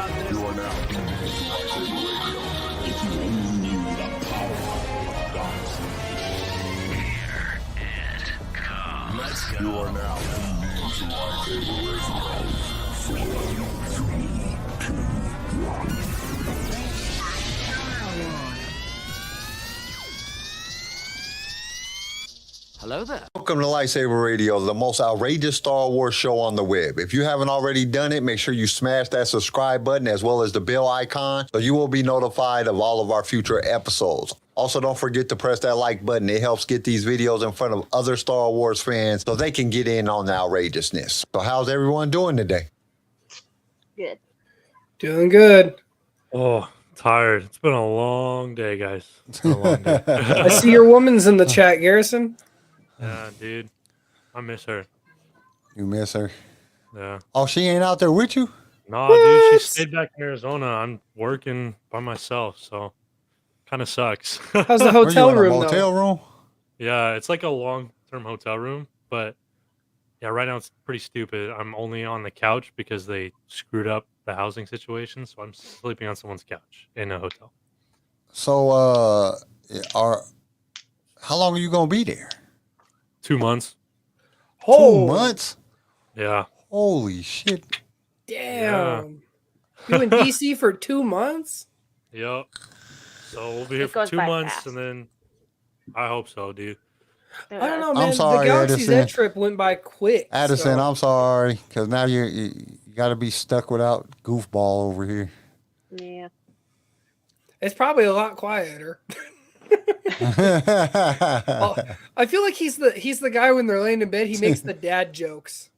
You are now tuned into LightSaber Radio. If you only knew the power of darkness. Here it comes. Let's go. You are now tuned into LightSaber Radio. 4, 3, 2, 1. Hello there. Welcome to LightSaber Radio, the most outrageous Star Wars show on the web. If you haven't already done it, make sure you smash that subscribe button as well as the bell icon so you will be notified of all of our future episodes. Also, don't forget to press that like button. It helps get these videos in front of other Star Wars fans so they can get in on the outrageousness. So how's everyone doing today? Good. Doing good. Oh, tired. It's been a long day, guys. It's been a long day. I see your woman's in the chat, Garrison. Yeah, dude. I miss her. You miss her? Yeah. Oh, she ain't out there with you? Nah, dude, she stayed back in Arizona. I'm working by myself, so kind of sucks. How's the Were hotel you in a room, motel though? room? Yeah, it's like a long-term hotel room, but yeah, right now it's pretty stupid. I'm only on the couch because they screwed up the housing situation, so I'm sleeping on someone's couch in a hotel. So, how long are you going to be there? 2 months. 2 months? Yeah. Holy shit. Damn. You in DC for 2 months? Yep. So we'll be here It for goes 2 by months, fast. and then I hope so, dude. I don't know, I'm man. sorry, the Galaxy's Edison. Edge trip went by quick. Addison, so- I'm sorry, because now you got to be stuck without goofball over here. Yeah. It's probably a lot quieter. Oh, I feel like he's the guy when they're laying in bed. He makes the dad jokes.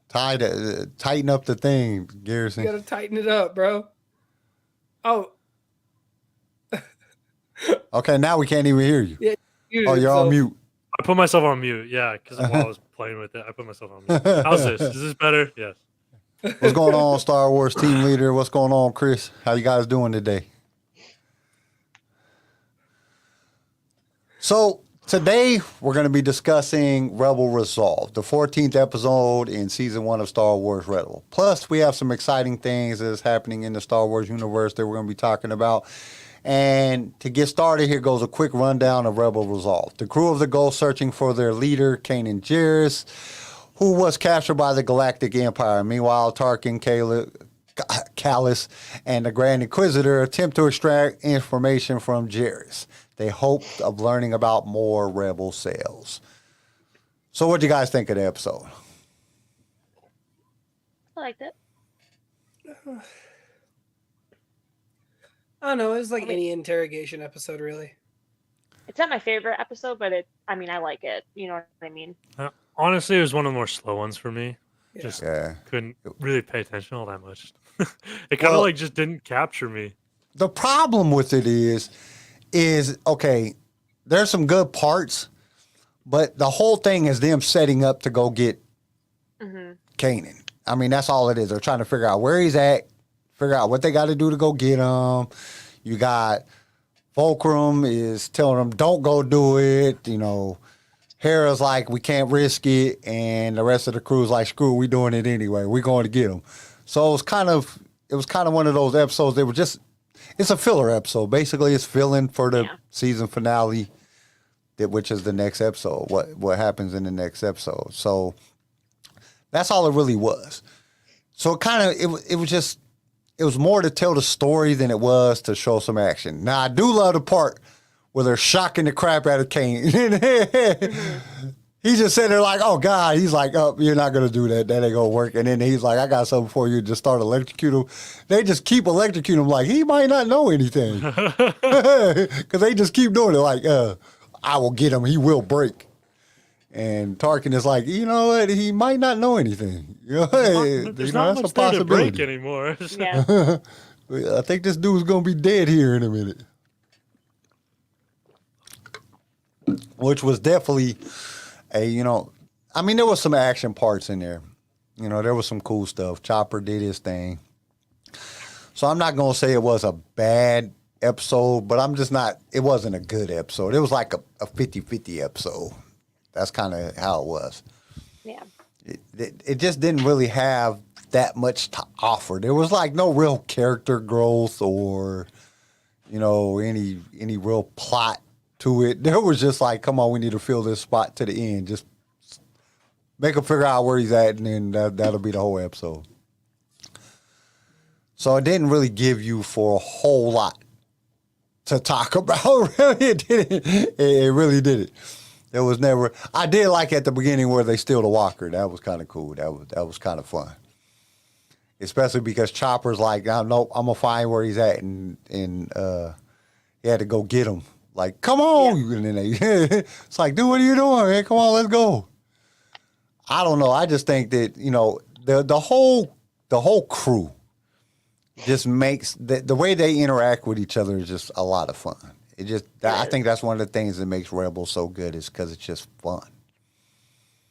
Tighten up the thing, You Garrison. gotta tighten it up, bro. Oh, Okay, now we can't even hear you. Oh, you're on mute. I put myself on mute, yeah, because while I was playing with it, I put myself on mute. How's this? Is this better? Yes. What's going on, Star Wars team leader? What's going on, Chris? How you guys doing today? So today we're going to be discussing Rebel Resolve, the 14th episode in season 1 of Star Wars Rebel. Plus, we have some exciting things that's happening in the Star Wars universe that we're going to be talking about. And to get started, here goes a quick rundown of Rebel Resolve. The crew of the Ghost searching for their leader, Kanan Jarrus, who was captured by the Galactic Empire. Meanwhile, Tarkin, Callus, and the Grand Inquisitor attempt to extract information from Jarrus. They hoped of learning about more Rebel cells. So what do you guys think of the episode? I liked it. I don't know. It was like any interrogation episode, really. It's not my favorite episode, but I like it. You know what I mean? Honestly, it was one of the more slow ones for me. Yeah. Just Yeah. couldn't really pay attention all that much. It kind of like just didn't capture me. The problem with it is okay, there's some good parts, but the whole thing is them setting up to go get Kanan. I mean, that's all it is. They're trying to figure out where he's at, figure out what they got to do to go get him. You got Fulcrum is telling them, don't go do it. You know, Hera's like, we can't risk it. And the rest of the crew's like, screw it, we doing it anyway. We're going to get him. So it was kind of one of those episodes that were just, it's a filler episode. Basically, it's filling for the season finale, which is the next episode, what happens in the next episode. So that's all it really was. So it was more to tell the story than it was to show some action. Now, I do love the part where they're shocking the crap out of Kane. He just sitting there like, oh, God. He's like, oh, you're not going to do that. That ain't going to work. And then he's like, I got something for you. Just start electrocute him. They just keep electrocuting him like he might not know anything. Because they just keep doing it like, I will get him. He will break. And Tarkin is like, you know what? He might not know anything. There's not that's much a there to break possibility. anymore. Yeah. I think this dude's going to be dead here in a minute. Which was definitely there was some action parts in there. You know, there was some cool stuff. Chopper did his thing. So I'm not going to say it was a bad episode, but it wasn't a good episode. It was like a 50-50 episode. That's kind of how it was. Yeah. It just didn't really have that much to offer. There was like no real character growth or, you know, any real plot to it. There was just like, come on, we need to fill this spot to the end. Just make him figure out where he's at, and then that'll be the whole episode. So it didn't really give you for a whole lot to talk about. Really, it didn't. It really didn't. There was never. I did like at the beginning where they steal the walker. That was kind of cool. That was kind of fun. Especially because Chopper's like, I'm gonna find where he's at, and he had to go get him. Like, come on, and then it's like, dude, what are you doing, man? Come on, let's go. I don't know. I just think that, you know, the whole crew just makes the way they interact with each other is just a lot of fun. I think that's one of the things that makes Rebels so good is because it's just fun.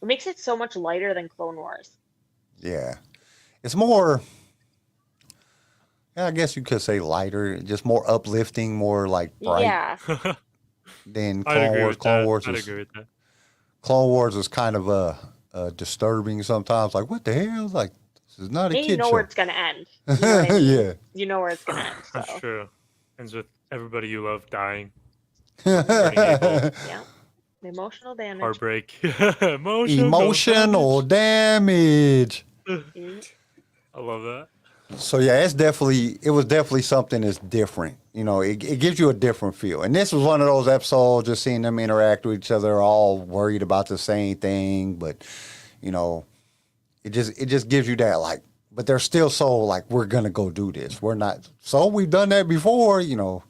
It makes it so much lighter than Clone Wars. Yeah. It's more, I guess you could say lighter, just more uplifting, more like bright Yeah. than Clone Wars. I'd agree with that. Clone Wars is kind of disturbing sometimes. Like, what the hell? Like, this is not a kid show. You know where it's going to end. You know what I mean? Yeah. You know where it's going to end. So. That's true. Ends with everybody you love dying. Yeah. Emotional damage. Heartbreak. Emotional damage. I love that. So yeah, it was definitely something that's different. You know, it gives you a different feel. And this was one of those episodes, just seeing them interact with each other, all worried about the same thing, but you know, it just gives you that like, but they're still so like, we're gonna go do this. We're not. So we've done that before, you know.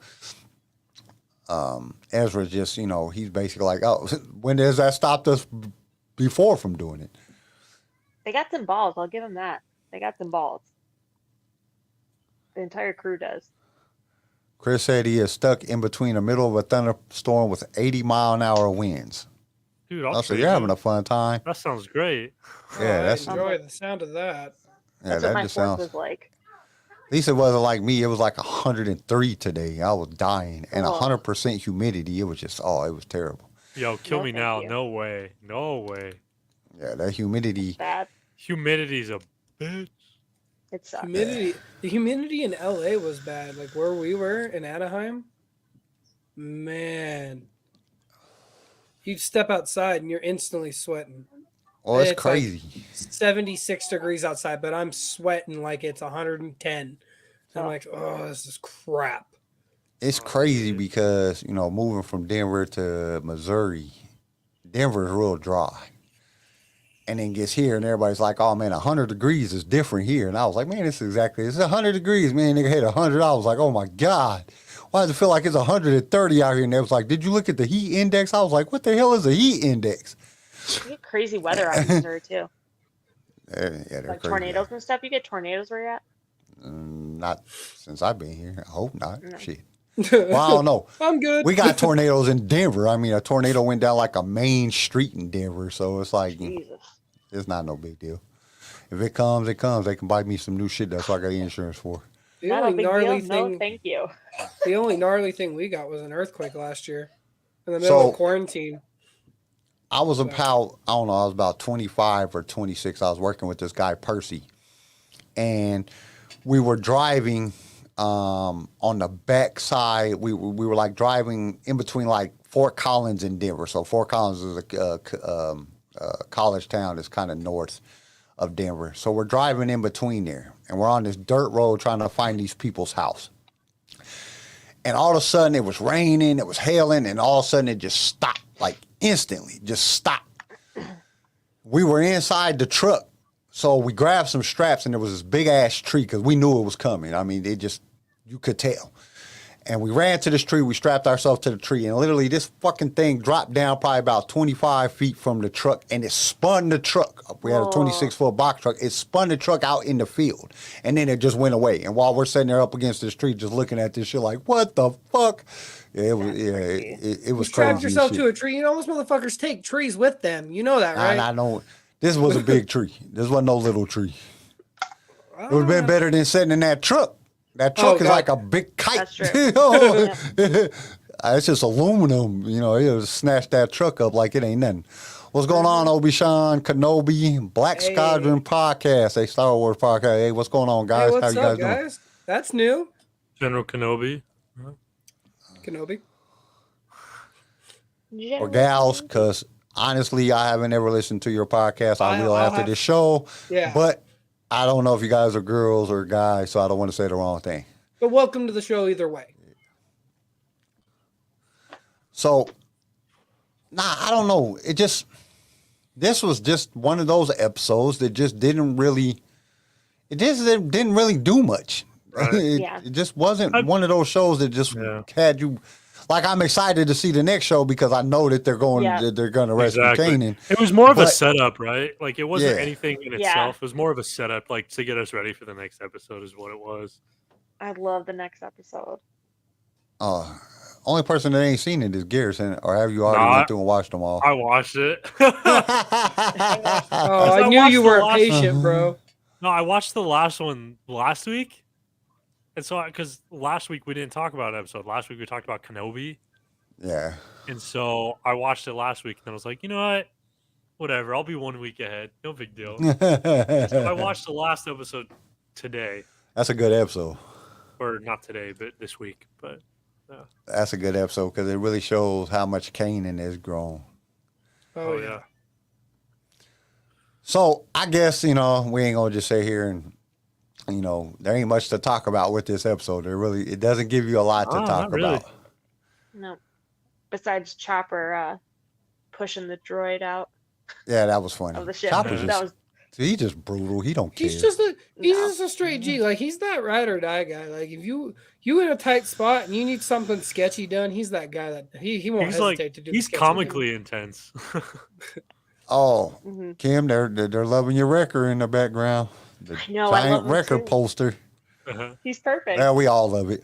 Ezra just, you know, he's basically like, oh, when has that stopped us before from doing it? They got some balls. I'll give them that. They got some balls. The entire crew does. Chris said he is stuck in between the middle of a thunderstorm with 80-mile-an-hour winds. Dude, So you're having a fun time. That sounds great. Yeah, I enjoy the sound of that. Yeah, That's what that my just fourth sounds. was like. At least it wasn't like me. It was like 103 today. I was dying, and 100% humidity. It was just, it was terrible. Yo, kill No, me thank now. you. No way. No way. Yeah, that humidity. Bad. Humidity's a bitch. It sucks. The humidity in LA was bad. Like where we were in Anaheim, man, you'd step outside and you're instantly sweating. Oh, it's It's crazy. 76 degrees outside, but I'm sweating like it's 110. And I'm like, oh, this is crap. It's crazy because, you know, moving from Denver to Missouri, Denver is real dry. And then gets here and everybody's like, oh man, 100 degrees is different here. And I was like, man, it's 100 degrees, man. Nigga hit 100. I was like, oh my God. Why does it feel like it's 130 out here? And they was like, did you look at the heat index? I was like, what the hell is a heat index? You get crazy weather out in Missouri too. Yeah, they're Like crazy. tornadoes and stuff. You get tornadoes where you're at? Not since I've been here. I hope not. No. Shit. Well, I don't know. I'm good. We got tornadoes in Denver. I mean, a tornado went down like a main street in Denver. So it's like, Jesus. it's not no big deal. If it comes, it comes. They can buy me some new shit. That's what I got the insurance for. The Not a only big gnarly deal. thing. No, thank you. The only gnarly thing we got was an earthquake last year in the middle of quarantine. I was about, I don't know, I was about 25 or 26. I was working with this guy, Percy. And we were driving on the back side. We were like driving in between like Fort Collins and Denver. So Fort Collins is a college town that's kind of north of Denver. So we're driving in between there. And we're on this dirt road trying to find these people's house. And all of a sudden it was raining, it was hailing, and all of a sudden it just stopped, like instantly, just stopped. We were inside the truck, so we grabbed some straps, and there was this big ass tree because we knew it was coming. I mean, you could tell. And we ran to this tree, we strapped ourselves to the tree, and literally this fucking thing dropped down probably about 25 feet from the truck, and it spun the truck. We had a 26-foot box truck. It spun the truck out in the field, and then it just went away. And while we're sitting there up against this tree just looking at this shit like, what the fuck? Yeah, it was, it was You crazy. strapped yourself to a tree. You know, most motherfuckers take trees with them. You know that, right? I know. This was a big tree. This wasn't no little tree. It would have been better than sitting in that truck. That truck is like a big kite. That's true. You know? It's just aluminum. You know, it'll snatch that truck up like it ain't nothing. What's going on, Obi-Wan Kenobi, Black Hey. Squadron Podcast, a Star Wars podcast. Hey, what's going on, guys? Hey, what's How you up, guys doing? guys? That's new. General Kenobi. Kenobi. Or gals, because honestly, I haven't ever listened to your podcast. I will I'll after have- this show, Yeah. but I don't know if you guys are girls or guys, so I don't want to say the wrong thing. But welcome to the show either way. So, I don't know. This was just one of those episodes that just didn't really do much. Right. It just wasn't one of those shows that just Yeah. had you. Like, I'm excited to see the next show because I know that they're going Yeah. to rescue Kanan. It was more of a But- setup, right? Like it wasn't Yeah. anything in Yeah. itself. It was more of a setup, like to get us ready for the next episode, is what it was. I love the next episode. Only person that ain't seen it is Garrison, or have you already Nah, went through and watched them all? I watched it. Oh, I I knew you watched were the last- patient, bro. No, I watched the last one last week, and so because last week we didn't talk about an episode. Last week we talked about Kenobi, Yeah. and so I watched it last week, and I was like, you know what, whatever. I'll be 1 week ahead. No big deal. So I watched the last episode today, That's a good episode. or not today, but this week. But That's a good episode because it really shows how much Kanan has grown. Oh, yeah. So I guess, we ain't gonna just sit here and, there ain't much to talk about with this episode. It doesn't give you a lot to Oh, talk not really. about. No. Besides Chopper pushing the droid out Yeah, that was funny. of the ship. Chopper's That just, was he's just brutal. He don't care. He's just No. a straight G. Like he's that ride or die guy. Like if you in a tight spot and you need something sketchy done, he's that guy that he won't he's hesitate like to do. he's the sketchy thing. comically intense. Oh, Mhm. Kim, they're loving your record in the background. The I know, I love giant him record too. poster. Uh-huh. He's perfect. Yeah, we all love it.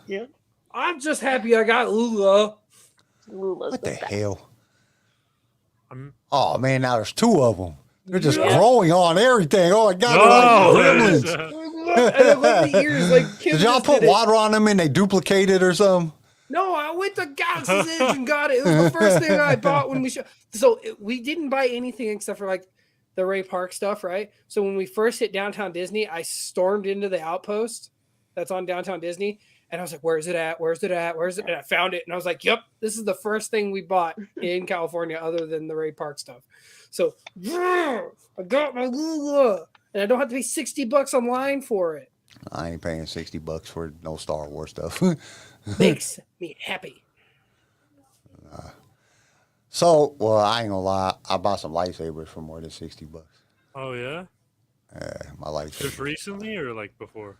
Yeah. I'm just happy I got Lula. Lula's What the best. hell? I'm- Oh man, now there's two of them. They're just Yeah. growing on everything. Oh my god, No, they're like it's, gremlins. And I love the ears. Like Kim Did y'all just put did it. water on them and they duplicated or something? No, I went to Galaxy's Edge and got it. It was the first thing I bought when we didn't buy anything except for like the Ray Park stuff, right? So when we first hit downtown Disney, I stormed into the outpost that's on downtown Disney, and I was like, "Where's it at? Where's it at? Where's it?" And I found it, and I was like, "Yep, this is the first thing we bought in California, other than the Ray Park stuff." So I got my Lula, and I don't have to pay $60 online for it. I ain't paying $60 for no Star Wars stuff. Makes me happy. So, well, I ain't gonna lie. I bought some lightsabers for more than $60. oh yeah, My just lightsaber. recently or like before?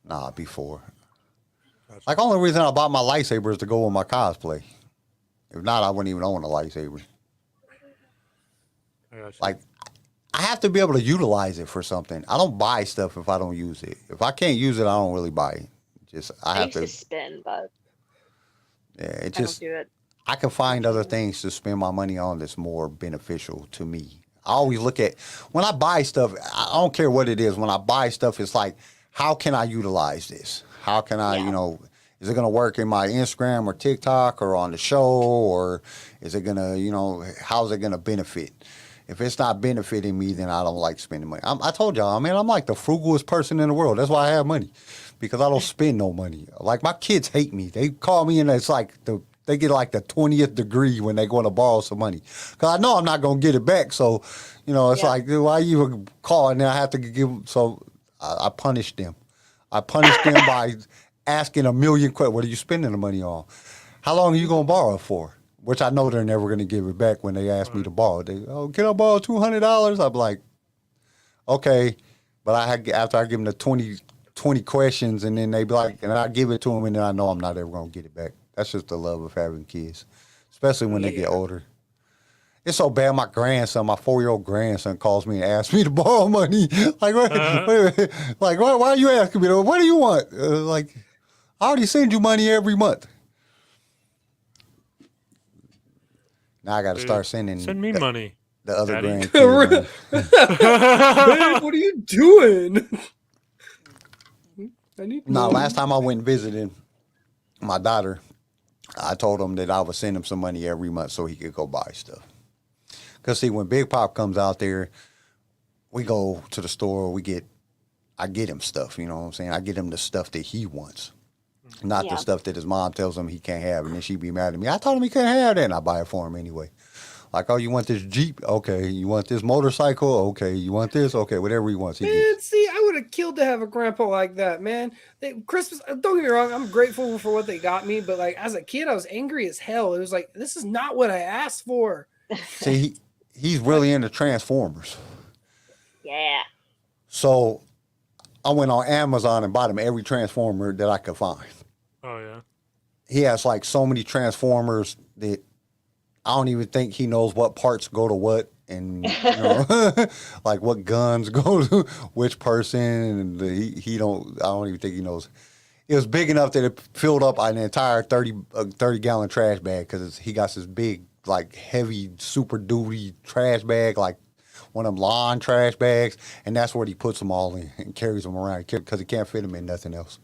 Nah, before. Gotcha. Like, only reason I bought my lightsaber is to go with my cosplay. If not, I wouldn't even own a lightsaber. I gotcha. Like, I have to be able to utilize it for something. I don't buy stuff if I don't use it. If I can't use it, I don't really buy it. I I have used to. to spin, but Yeah, it I just. don't do it. I can find other things to spend my money on that's more beneficial to me. I always look at when I buy stuff, I don't care what it is. When I buy stuff, it's like, how can I utilize this? How can I, Yeah. is it going to work in my Instagram or TikTok or on the show? Or is it going to, how's it going to benefit? If it's not benefiting me, then I don't like spending money. I told y'all, I'm like the frugalest person in the world. That's why I have money, because I don't spend no money. Like, my kids hate me. They call me and it's like they get like the 20th degree when they going to borrow some money. Because I know I'm not going to get it back. So, it's Yeah. like, why you even call and then I have to give them. So I punish them. I punish them by asking a million questions. What are you spending the money on? How long are you going to borrow it for? Which I know they're never going to give it back when they ask me to borrow. Can I borrow $200? I'm like, okay. But after I give them the 20 questions, and then they be like, and I give it to them, and then I know I'm not ever going to get it back. That's just the love of having kids, especially when they get older. It's so bad. My grandson, my 4-year-old grandson, calls me and asks me to borrow money. Like, why are you asking me? What do you want? Like, I already send you money every month. Now I got to start sending. Send me money. The other Daddy. grandkids. money. Babe, what are you doing? I need No, money. last time I went and visited my daughter, I told him that I would send him some money every month so he could go buy stuff. Because see, when Big Pop comes out there, we go to the store. I get him stuff. You know what I'm saying? I get him the stuff that he wants, not the Yeah. stuff that his mom tells him he can't have, and then she be mad at me. I told him he couldn't have that, and I buy it for him anyway. Like, oh, you want this Jeep? Okay. You want this motorcycle? Okay. You want this? Okay. Whatever he wants, he Man, gets. see, I would have killed to have a grandpa like that, man. Christmas, don't get me wrong, I'm grateful for what they got me, but like as a kid, I was angry as hell. It was like, this is not what I asked for. See, he's really into Transformers. Yeah. So I went on Amazon and bought him every Transformer that I could find. Oh yeah. He has like so many Transformers that I don't even think he knows what parts go to what, and like what guns go to which person. And he don't. I don't even think he knows. It was big enough that it filled up an entire 30-gallon trash bag because he got this big, like heavy, super duty trash bag, like one of them lawn trash bags, and that's where he puts them all in and carries them around because he can't fit them in nothing else.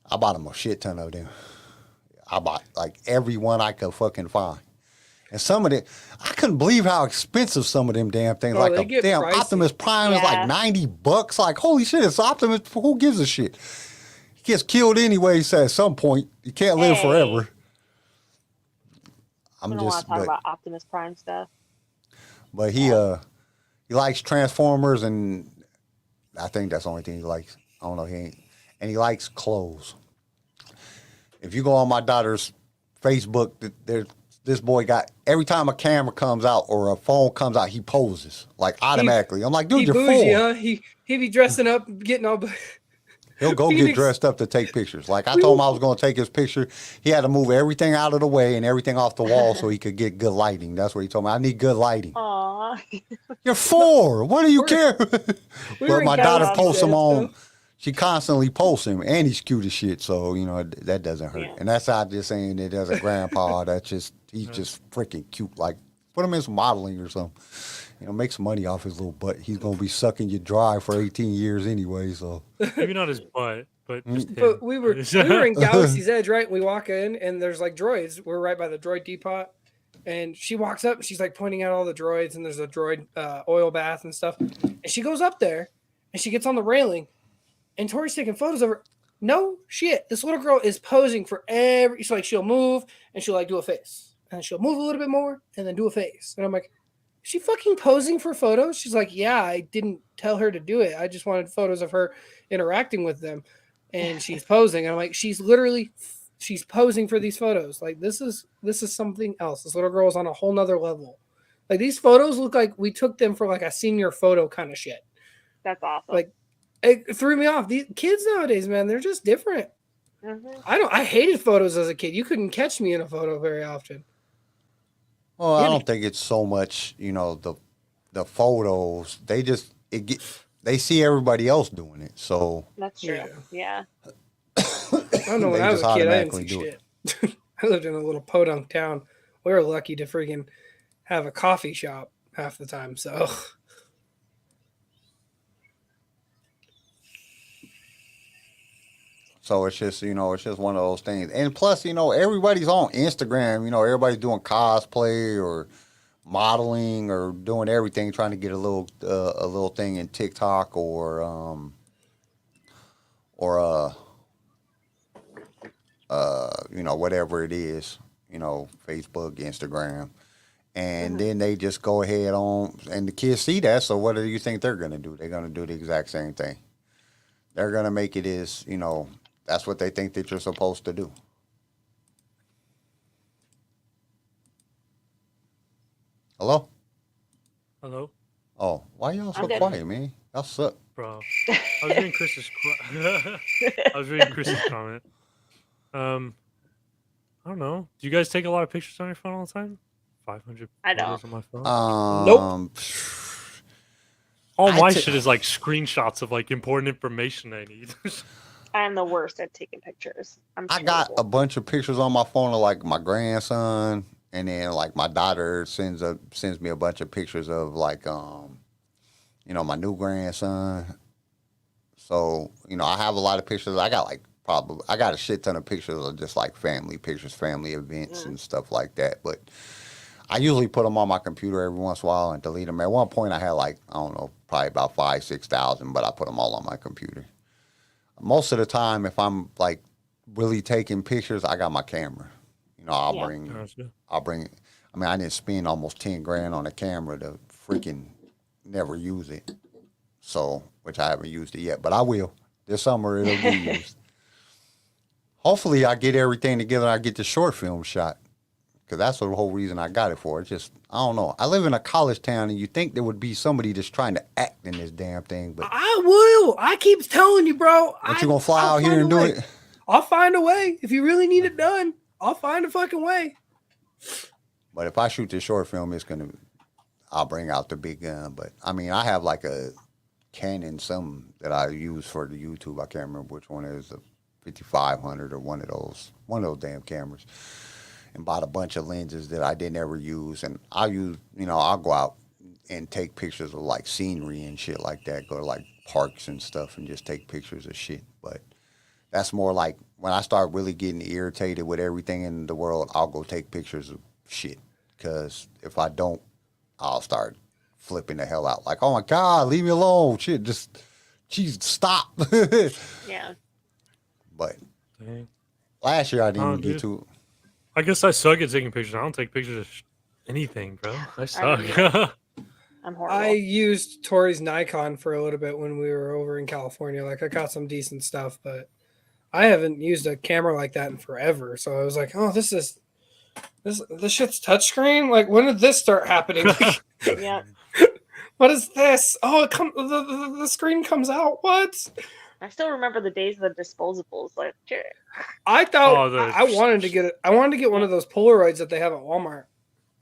I bought him a shit ton of them. I bought like every one I could fucking find. And some of it, I couldn't believe how expensive some of them damn things. Oh, like they a get damn pricey. Optimus Prime is like Yeah. $90. Like, holy shit, it's Optimus. Who gives a shit? He gets killed anyway, so at some point. You can't live Hey. forever. I don't want to talk about Optimus Prime stuff. But he likes Transformers, and I think that's the only thing he likes. I don't know, and he likes clothes. If you go on my daughter's Facebook, this boy got, every time a camera comes out or a phone comes out, he poses like automatically. I'm like, dude, He you're bougie, 4. huh? He be dressing up, getting all. He'll go get Phoenix. dressed up to take pictures. Like I told him I was going to take his picture. He had to move everything out of the way and everything off the wall so he could get good lighting. That's what he told me. I need good lighting. Aw. You're 4. What do you care? We were But in my daughter Galaxy posts him Edge, on. though. She constantly posts him, and he's cute as shit. So that doesn't hurt. Yeah. And that's not just saying that as a grandpa. He's just freaking cute. Like put him in some modeling or something. Make some money off his little butt. He's gonna be sucking you dry for 18 years anyway. So Maybe not his butt, but just him. But we were in Galaxy's Edge, right? We walk in and there's like droids. We're right by the droid depot. And she walks up and she's like pointing out all the droids, and there's a droid oil bath and stuff. And she goes up there and she gets on the railing, and Tori's taking photos of her. No shit. This little girl is posing for every. So like she'll move and she'll like do a face, and she'll move a little bit more and then do a face. And I'm like, is she fucking posing for photos? She's like, yeah, I didn't tell her to do it. I just wanted photos of her interacting with them. And she's posing. And I'm like, she's posing for these photos. Like this is something else. This little girl is on a whole nother level. Like these photos look like we took them for like a senior photo kind of shit. That's awesome. Like it threw me off. These kids nowadays, man, they're just different. Mhm. I hated photos as a kid. You couldn't catch me in a photo very often. well, I don't think it's so much the photos. They see everybody else doing it. So That's true. Yeah. Yeah. I don't know. When They I was just a kid, I didn't automatically see do shit. I lived in a little podunk town. We were lucky to freaking have a coffee shop half the time. So So it's just, it's just one of those things. And plus, everybody's on Instagram. Everybody's doing cosplay or modeling or doing everything, trying to get a little thing in TikTok or whatever it is, Facebook, Instagram. And then they just go ahead on, and the kids see that. So what do you think they're going to do? They're going to do the exact same thing. They're going to make it as, that's what they think that you're supposed to do. Hello? Hello, Oh, why y'all so I'm good. quiet, man? Y'all suck. bro. I was reading Chris's. I was reading Chris's comment. I don't know. Do you guys take a lot of pictures on your phone all the time? 500 I photos don't. on my phone. Nope. All I my ta- shit is like screenshots of like important information I need. I'm the worst at taking pictures. I'm I got a terrible. bunch of pictures on my phone of like my grandson, and then like my daughter sends me a bunch of pictures of like my new grandson. So I have a lot of pictures. I got a shit ton of pictures of just like family pictures, family events, and stuff like that. But I usually put them on my computer every once in a while and delete them. At one point, I had like, I don't know, probably about 5,000-6,000, but I put them all on my computer. Most of the time, if I'm like really taking pictures, I got my camera. You know, I'll bring. I mean, I didn't spend almost 10 grand on a camera to freaking never use it. So, which I haven't used it yet, but I will. This summer it'll be used. Hopefully, I get everything together and I get the short film shot. Because that's the whole reason I got it for. It's just, I don't know. I live in a college town and you think there would be somebody that's trying to act in this damn thing. But I will. I keep telling you, bro. Aren't you going to fly out here and do it? I'll find a way. If you really need it done, I'll find a fucking way. But if I shoot this short film, I'll bring out the big gun. But, I mean, I have like a Canon, some that I use for the YouTube. I can't remember which one it is, a 5500 or one of those damn cameras. And bought a bunch of lenses that I didn't ever use. And I'll go out and take pictures of like scenery and shit like that. Go to like parks and stuff and just take pictures of shit. But that's more like when I start really getting irritated with everything in the world, I'll go take pictures of shit. Because if I don't, I'll start flipping the hell out. Like, oh my God, leave me alone. Shit, just, geez, stop. Yeah. But Dang. last year I didn't get to. I guess I suck at taking pictures. I don't take pictures of anything, bro. I suck. I'm horrible. I used Tori's Nikon for a little bit when we were over in California. Like, I caught some decent stuff, but I haven't used a camera like that in forever. So I was like, oh, this shit's touchscreen? Like, when did this start happening? Yeah. What is this? Oh, the screen comes out. What? I still remember the days of the disposables. Like, I thought I wanted to get it. I wanted to get one of those Polaroids that they have at Walmart.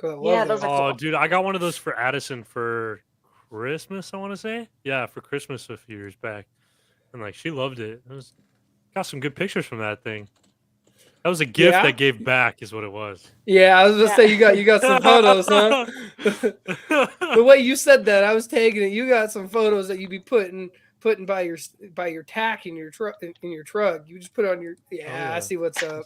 Yeah, those are cool. Dude, I got one of those for Addison for Christmas, I want to say. Yeah, for Christmas a few years back. And like she loved it. Got some good pictures from that thing. That was a gift that gave back is what it was. Yeah, I was gonna say you got some photos, huh? The way you said that, I was taking it. You got some photos that you'd be putting by your tack in your truck. You just put it on your I see what's up.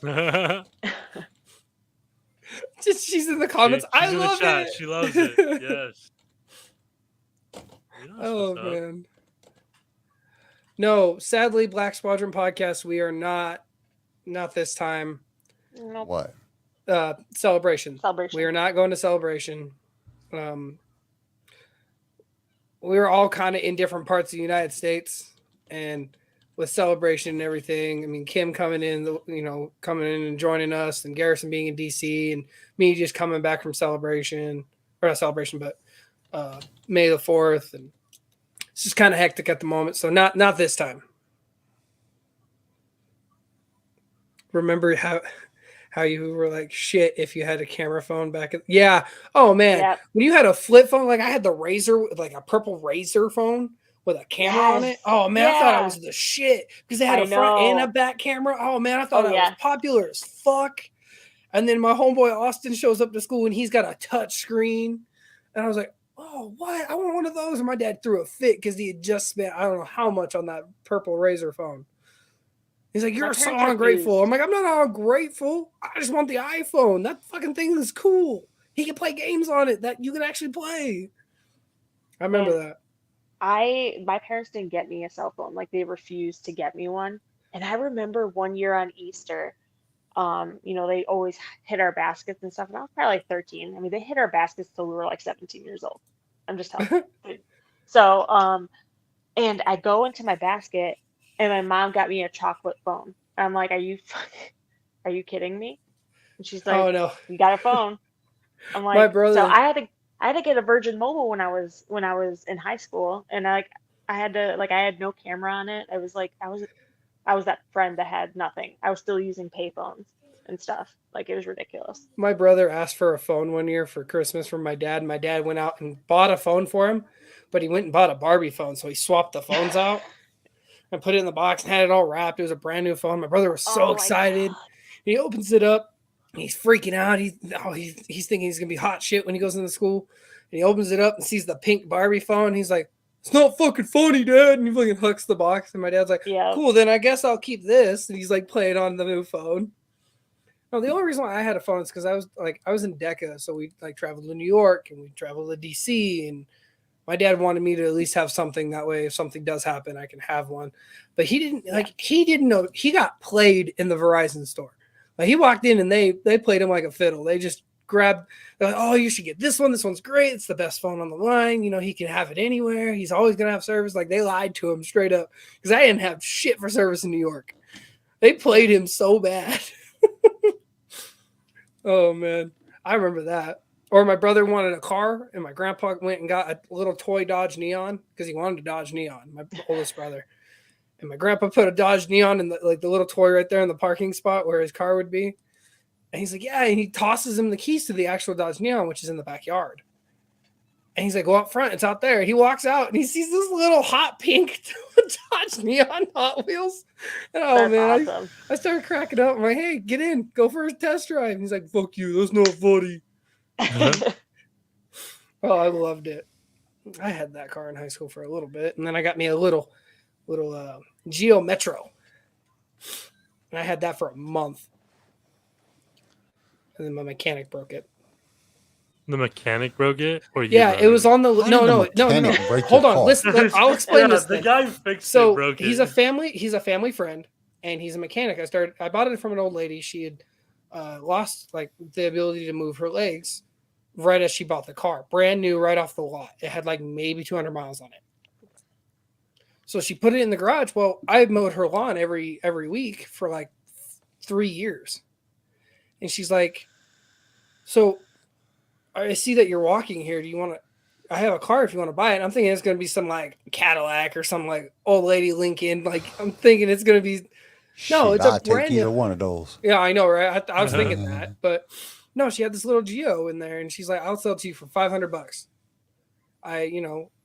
She's in the comments. I love it. She loves it. Yes. Oh man. No, sadly, Black Squadron podcast. We are not this time. Nope. What? Celebration. Celebration. We are not going to Celebration. We were all kind of in different parts of the United States, and with Celebration and everything, I mean, Kim coming in and joining us, and Garrison being in DC, and me just coming back from Celebration, or not Celebration, but May the 4th, and it's just kind of hectic at the moment. So not this time. Remember how you were like shit if you had a camera phone back at oh man. Yep. When you had a flip phone, like I had the Razor, like a purple Razor phone with a camera on it. Oh man, I thought I was the shit because they had a front and a back camera. Oh man, I thought I was popular as fuck. And then my homeboy Austin shows up to school and he's got a touch screen. And I was like, oh, what? I want one of those. And my dad threw a fit because he had just spent I don't know how much on that purple Razor phone. He's like, you're so ungrateful. I'm like, I'm not ungrateful. I just want the iPhone. That fucking thing is cool. He can play games on it that you can actually play. I remember that. My parents didn't get me a cell phone. Like, they refused to get me one. And I remember one year on Easter, they always hit our baskets and stuff. And I was probably like 13. I mean, they hit our baskets till we were like 17 years old. I'm just telling you. So, and I go into my basket, and my mom got me a chocolate phone. I'm like, are you kidding me? And she's like, oh no, you got a phone. I'm like, my brother. So I had to get a Virgin Mobile when I was in high school, and I had no camera on it. I was that friend that had nothing. I was still using payphones and stuff. Like, it was ridiculous. My brother asked for a phone one year for Christmas from my dad. My dad went out and bought a phone for him, but he went and bought a Barbie phone, so he swapped the phones out and put it in the box and had it all wrapped. It was a brand new phone. My brother was so excited. He opens it up. He's freaking out. He's thinking he's gonna be hot shit when he goes into school. And he opens it up and sees the pink Barbie phone. He's like, "It's not fucking funny, Dad." And he fucking hucks the box. And my dad's like, "Cool, then I guess I'll keep this." And he's like playing on the new phone. No, the only reason why I had a phone is because I was in DECA, so we like traveled to New York and we traveled to DC, and my dad wanted me to at least have something that way if something does happen, I can have one. But he didn't know he got played in the Verizon store. Like he walked in and they played him like a fiddle. They just grabbed, they're like, oh, you should get this one. This one's great. It's the best phone on the line. You know, he can have it anywhere. He's always gonna have service. Like they lied to him straight up because I didn't have shit for service in New York. They played him so bad. Oh man, I remember that. Or my brother wanted a car, and my grandpa went and got a little toy Dodge Neon because he wanted a Dodge Neon. My oldest brother, and my grandpa put a Dodge Neon in the little toy right there in the parking spot where his car would be. And he's like, yeah, and he tosses him the keys to the actual Dodge Neon, which is in the backyard. And he's like, go out front, it's out there. He walks out and he sees this little hot pink Dodge Neon Hot Wheels. And That's man, awesome. I started cracking up. I'm like, hey, get in, go for a test drive. And he's like, fuck you, that's not funny. Oh, I loved it. I had that car in high school for a little bit, and then I got me a little Geo Metro, and I had that for a month, and then my mechanic broke it. The mechanic broke it, or you Yeah, broke it was on the How did no. the mechanic break Hold your on, car? listen. I'll explain this. The Then. guy who fixed So it broke he's it. He's a family friend, and he's a mechanic. I bought it from an old lady. She had lost like the ability to move her legs right as she bought the car, brand new, right off the lot. It had like maybe 200 miles on it. So she put it in the garage. Well, I mowed her lawn every week for like 3 years, and she's like, "So I see that you're walking here. Do you want to? I have a car if you want to buy it." I'm thinking it's going to be some like Cadillac or some like old lady Lincoln. Like I'm thinking it's going to be no, it's a I'll brand take either new. one of those. Yeah, I know, right? I was thinking that, but no, she had this little Geo in there, and she's like, "I'll sell it to you for $500."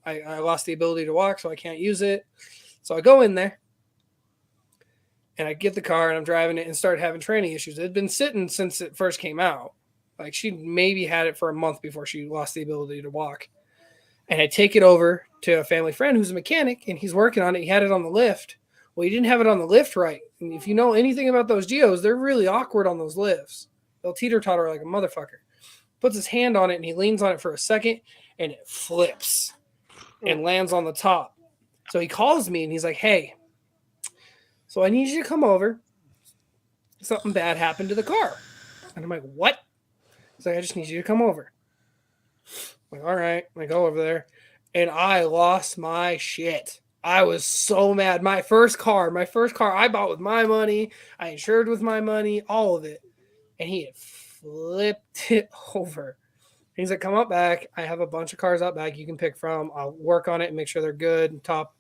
I lost the ability to walk, so I can't use it. So I go in there, and I get the car, and I'm driving it, and start having training issues. It had been sitting since it first came out. Like she maybe had it for a month before she lost the ability to walk. And I take it over to a family friend who's a mechanic, and he's working on it. He had it on the lift. Well, he didn't have it on the lift right. And if you know anything about those Geos, they're really awkward on those lifts. They'll teeter-totter like a motherfucker. Puts his hand on it, and he leans on it for a second, and it flips and lands on the top. So he calls me, and he's like, hey, so I need you to come over. Something bad happened to the car. And I'm like, what? He's like, I just need you to come over. I'm like, all right. I go over there, and I lost my shit. I was so mad. My first car I bought with my money. I insured with my money, all of it. And he had flipped it over. He's like, come up back. I have a bunch of cars out back you can pick from. I'll work on it and make sure they're good and top.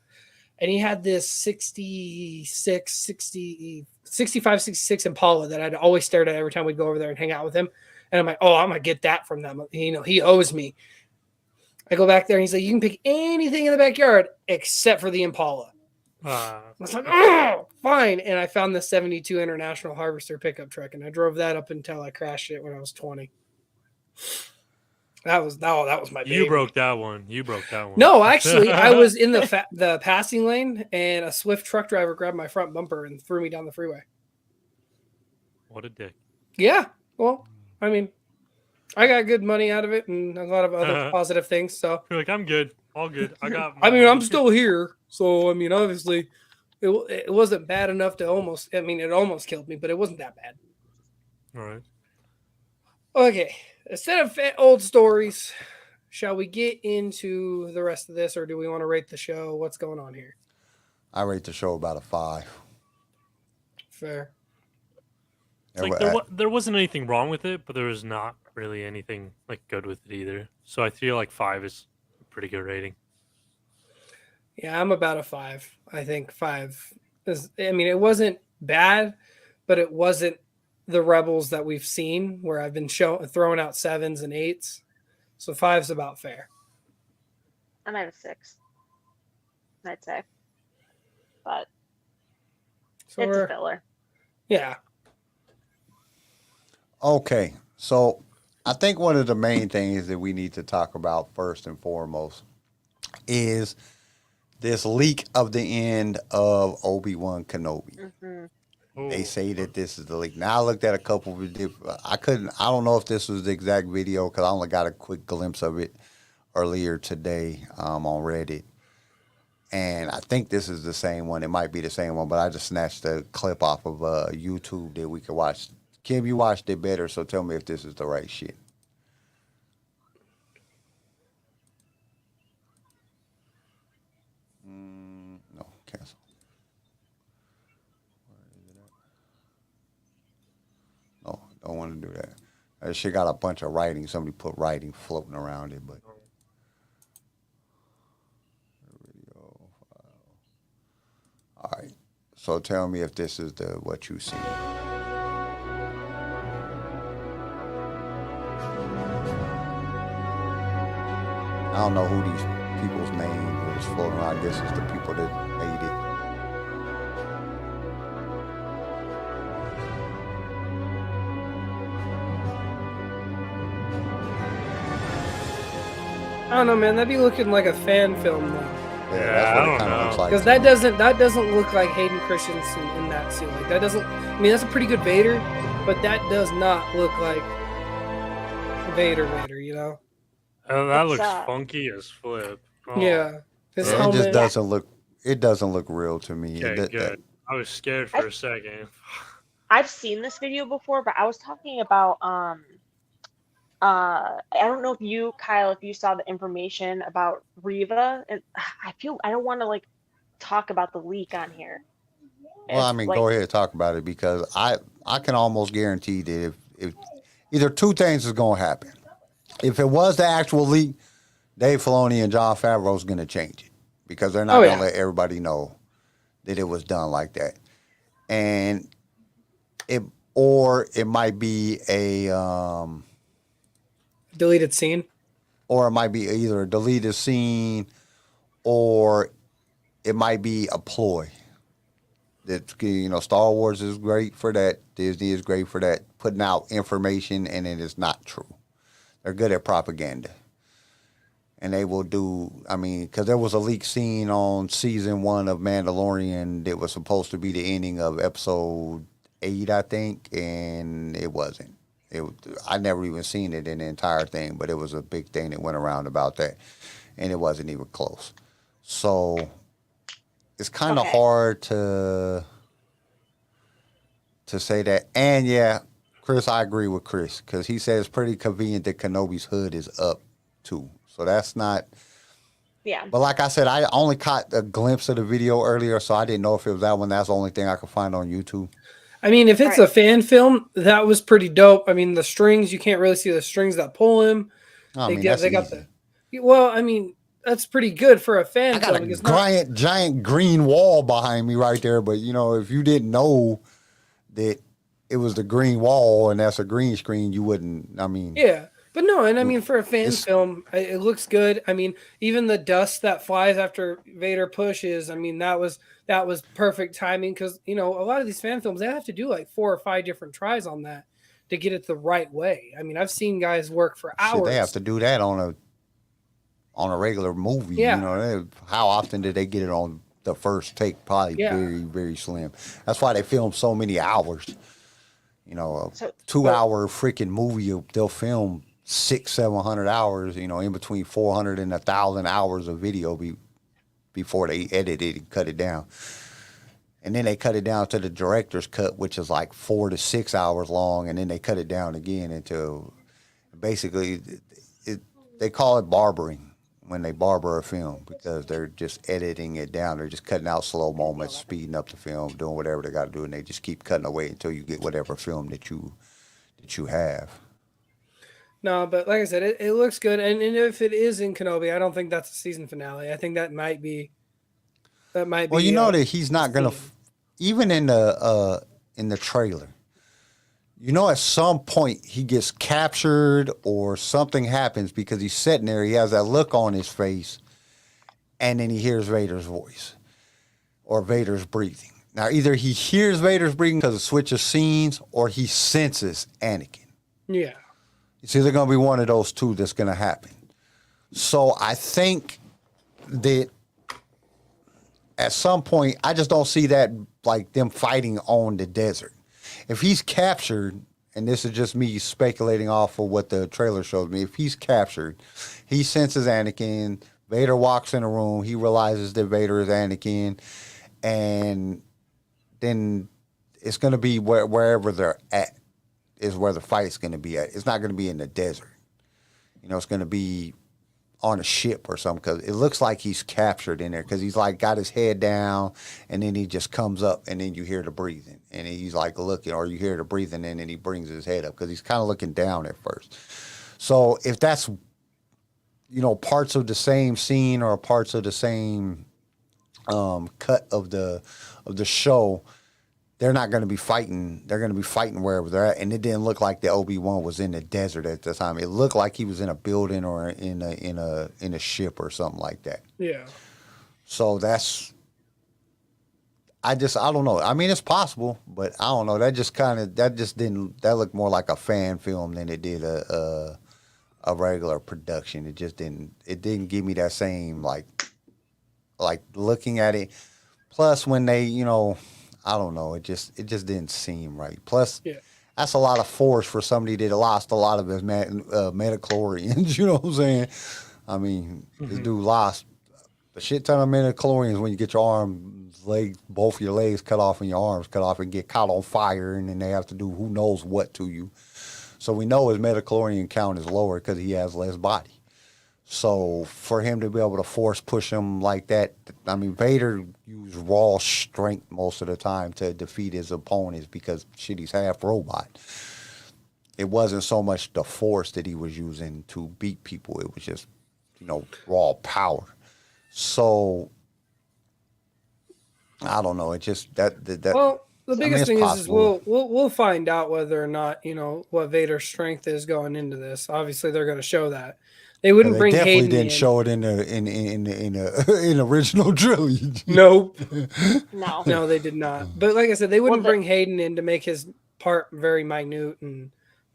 And he had this 65, 66 Impala that I'd always stared at every time we'd go over there and hang out with him. And I'm like, oh, I'm going to get that from them. He owes me. I go back there and he's like, you can pick anything in the backyard except for the Impala. I was like, oh, fine. And I found the 72 International Harvester pickup truck, and I drove that up until I crashed it when I was 20. That was my baby. You broke that one. No, actually, I was in the passing lane, and a Swift truck driver grabbed my front bumper and threw me down the freeway. What a dick. Yeah. Well, I mean, I got good money out of it and a lot of other positive things. So You're like, I'm good. All good. I'm still here. So, I mean, obviously, it wasn't bad enough to almost, it almost killed me, but it wasn't that bad. All right. Okay. Instead of old stories, shall we get into the rest of this, or do we want to rate the show? What's going on here? I rate the show about a 5. Fair. It's like there wasn't anything wrong with it, but there was not really anything like good with it either. So I feel like 5 is a pretty good rating. Yeah, I'm about a 5. I think 5 is, it wasn't bad, but it wasn't the Rebels that we've seen where I've been throwing out 7s and 8s. So 5's about fair. I'm at a 6, I'd say. But So it's a filler. Yeah. Okay, so I think one of the main things that we need to talk about first and foremost is this leak of the end of Obi-Wan Kenobi. Mm-hmm. They Oh, say that this is the leak. Now I looked at a couple of I don't know if this was the exact video because I only got a quick glimpse of it earlier today on Reddit. And I think this is the same one. It might be the same one, but I just snatched a clip off of YouTube that we could watch. Kim, you watched it better, so tell me if this is the right shit. No, cancel. No, don't want to do that. That shit got a bunch of writing. Somebody put writing floating around it, but. Video file. All right. So tell me if this is what you see. I don't know who these people's names is floating around. I guess it's the people that made it. I don't know, man. That'd be looking like a fan film, Yeah, that's I what it don't kind of know. looks like. because that doesn't look like Hayden Christensen in that suit. Like that doesn't. I mean, that's a pretty good Vader, but that does not look like Vader. You know? That It's, looks funky as flip. Oh, Yeah. His It helmet. just doesn't look. It doesn't look real to me. Okay, That- good. I was scared for a second. I've seen this video before, but I was talking about I don't know if you, Kyle, if you saw the information about Riva, and I don't want to like talk about the leak on here. Well, I It's mean, like, go ahead and talk about it because I can almost guarantee that if either two things is going to happen. If it was the actual leak, Dave Filoni and Jon Favreau is going to change it because they're not going to let everybody know that it was done like that. And it might be a Deleted scene. or it might be either a deleted scene or it might be a ploy. That, you know, Star Wars is great for that. Disney is great for that, putting out information and it is not true. They're good at propaganda. And they will do, I mean, because there was a leak scene on season 1 of Mandalorian that was supposed to be the ending of episode 8, I think, and it wasn't. I never even seen it in the entire thing, but it was a big thing that went around about that, and it wasn't even close. So it's kind of hard to say that. And yeah, Chris, I agree with Chris because he said it's pretty convenient that Kenobi's hood is up too. So that's not. yeah. But like I said, I only caught a glimpse of the video earlier, so I didn't know if it was that one. That's the only thing I could find on YouTube. I mean, if it's a fan film, that was pretty dope. I mean, the strings, you can't really see the strings that pull him. I mean, that's easy. Well, I mean, that's pretty good for a fan I got film. a giant green wall behind me right there, but you know, if you didn't know that it was the green wall and that's a green screen, you wouldn't. I mean, yeah, but no, and I mean, for a fan film, it looks good. I mean, even the dust that flies after Vader pushes, I mean, that was perfect timing because you know a lot of these fan films they have to do like 4 or 5 different tries on that to get it the right way. I mean, I've seen guys work for hours. shit, they have to do that on a regular movie. Yeah. You know, how often did they get it on the first take? Probably very, very slim. That's why they film so many hours. You know, a 2-hour freaking movie, they'll film 600-700 hours, you know, in between 400 and 1,000 hours of video before they edit it and cut it down. And then they cut it down to the director's cut, which is like 4 to 6 hours long, and then they cut it down again until basically they call it barbering when they barber a film because they're just editing it down. They're just cutting out slow moments, speeding up the film, doing whatever they got to do, and they just keep cutting away until you get whatever film that you have. No, but like I said, it looks good. And if it is in Kenobi, I don't think that's a season finale. I think that might be. Well, you know that he's not gonna, even in the trailer. You know, at some point he gets captured or something happens because he's sitting there. He has that look on his face, and then he hears Vader's voice or Vader's breathing. Now, either he hears Vader's breathing because it switches scenes, or he senses Anakin. Yeah. It's either going to be one of those two that's going to happen. So I think that at some point, I just don't see that like them fighting on the desert. If he's captured, and this is just me speculating off of what the trailer shows me, if he's captured, he senses Anakin. Vader walks in a room. He realizes that Vader is Anakin, and then it's going to be wherever they're at is where the fight's going to be at. It's not going to be in the desert. It's going to be on a ship or something, because it looks like he's captured in there, because he's like got his head down, and then he just comes up, and then you hear the breathing, and he's like looking, or you hear the breathing, and then he brings his head up, because he's kind of looking down at first. So if that's parts of the same scene or parts of the same cut of the show, they're not going to be fighting. They're going to be fighting wherever they're at. And it didn't look like the Obi-Wan was in the desert at the time. It looked like he was in a building or in a ship or something like that. Yeah. So I don't know. I mean, it's possible, but I don't know. That looked more like a fan film than it did a regular production. It didn't give me that same like looking at it. Plus when they, I don't know. It just didn't seem right. Plus, that's a lot of force for somebody that lost a lot of his metachlorians. You know what I'm saying? I mean, this dude lost a shit ton of metachlorians when you get your arms, legs, both your legs cut off and your arms cut off and get caught on fire, and then they have to do who knows what to you. So we know his metachlorian count is lower because he has less body. So for him to be able to force push him like that, I mean, Vader used raw strength most of the time to defeat his opponents because he's half robot. It wasn't so much the force that he was using to beat people. It was just, raw power. So I don't know. It just that. Well, the biggest thing is possible. we'll find out whether or not what Vader's strength is going into this. Obviously, they're going to show that. They wouldn't bring definitely Hayden didn't in. show it in the original trilogy. Nope. No. No, they did not. But like I said, they wouldn't bring Hayden in to make his part very minute and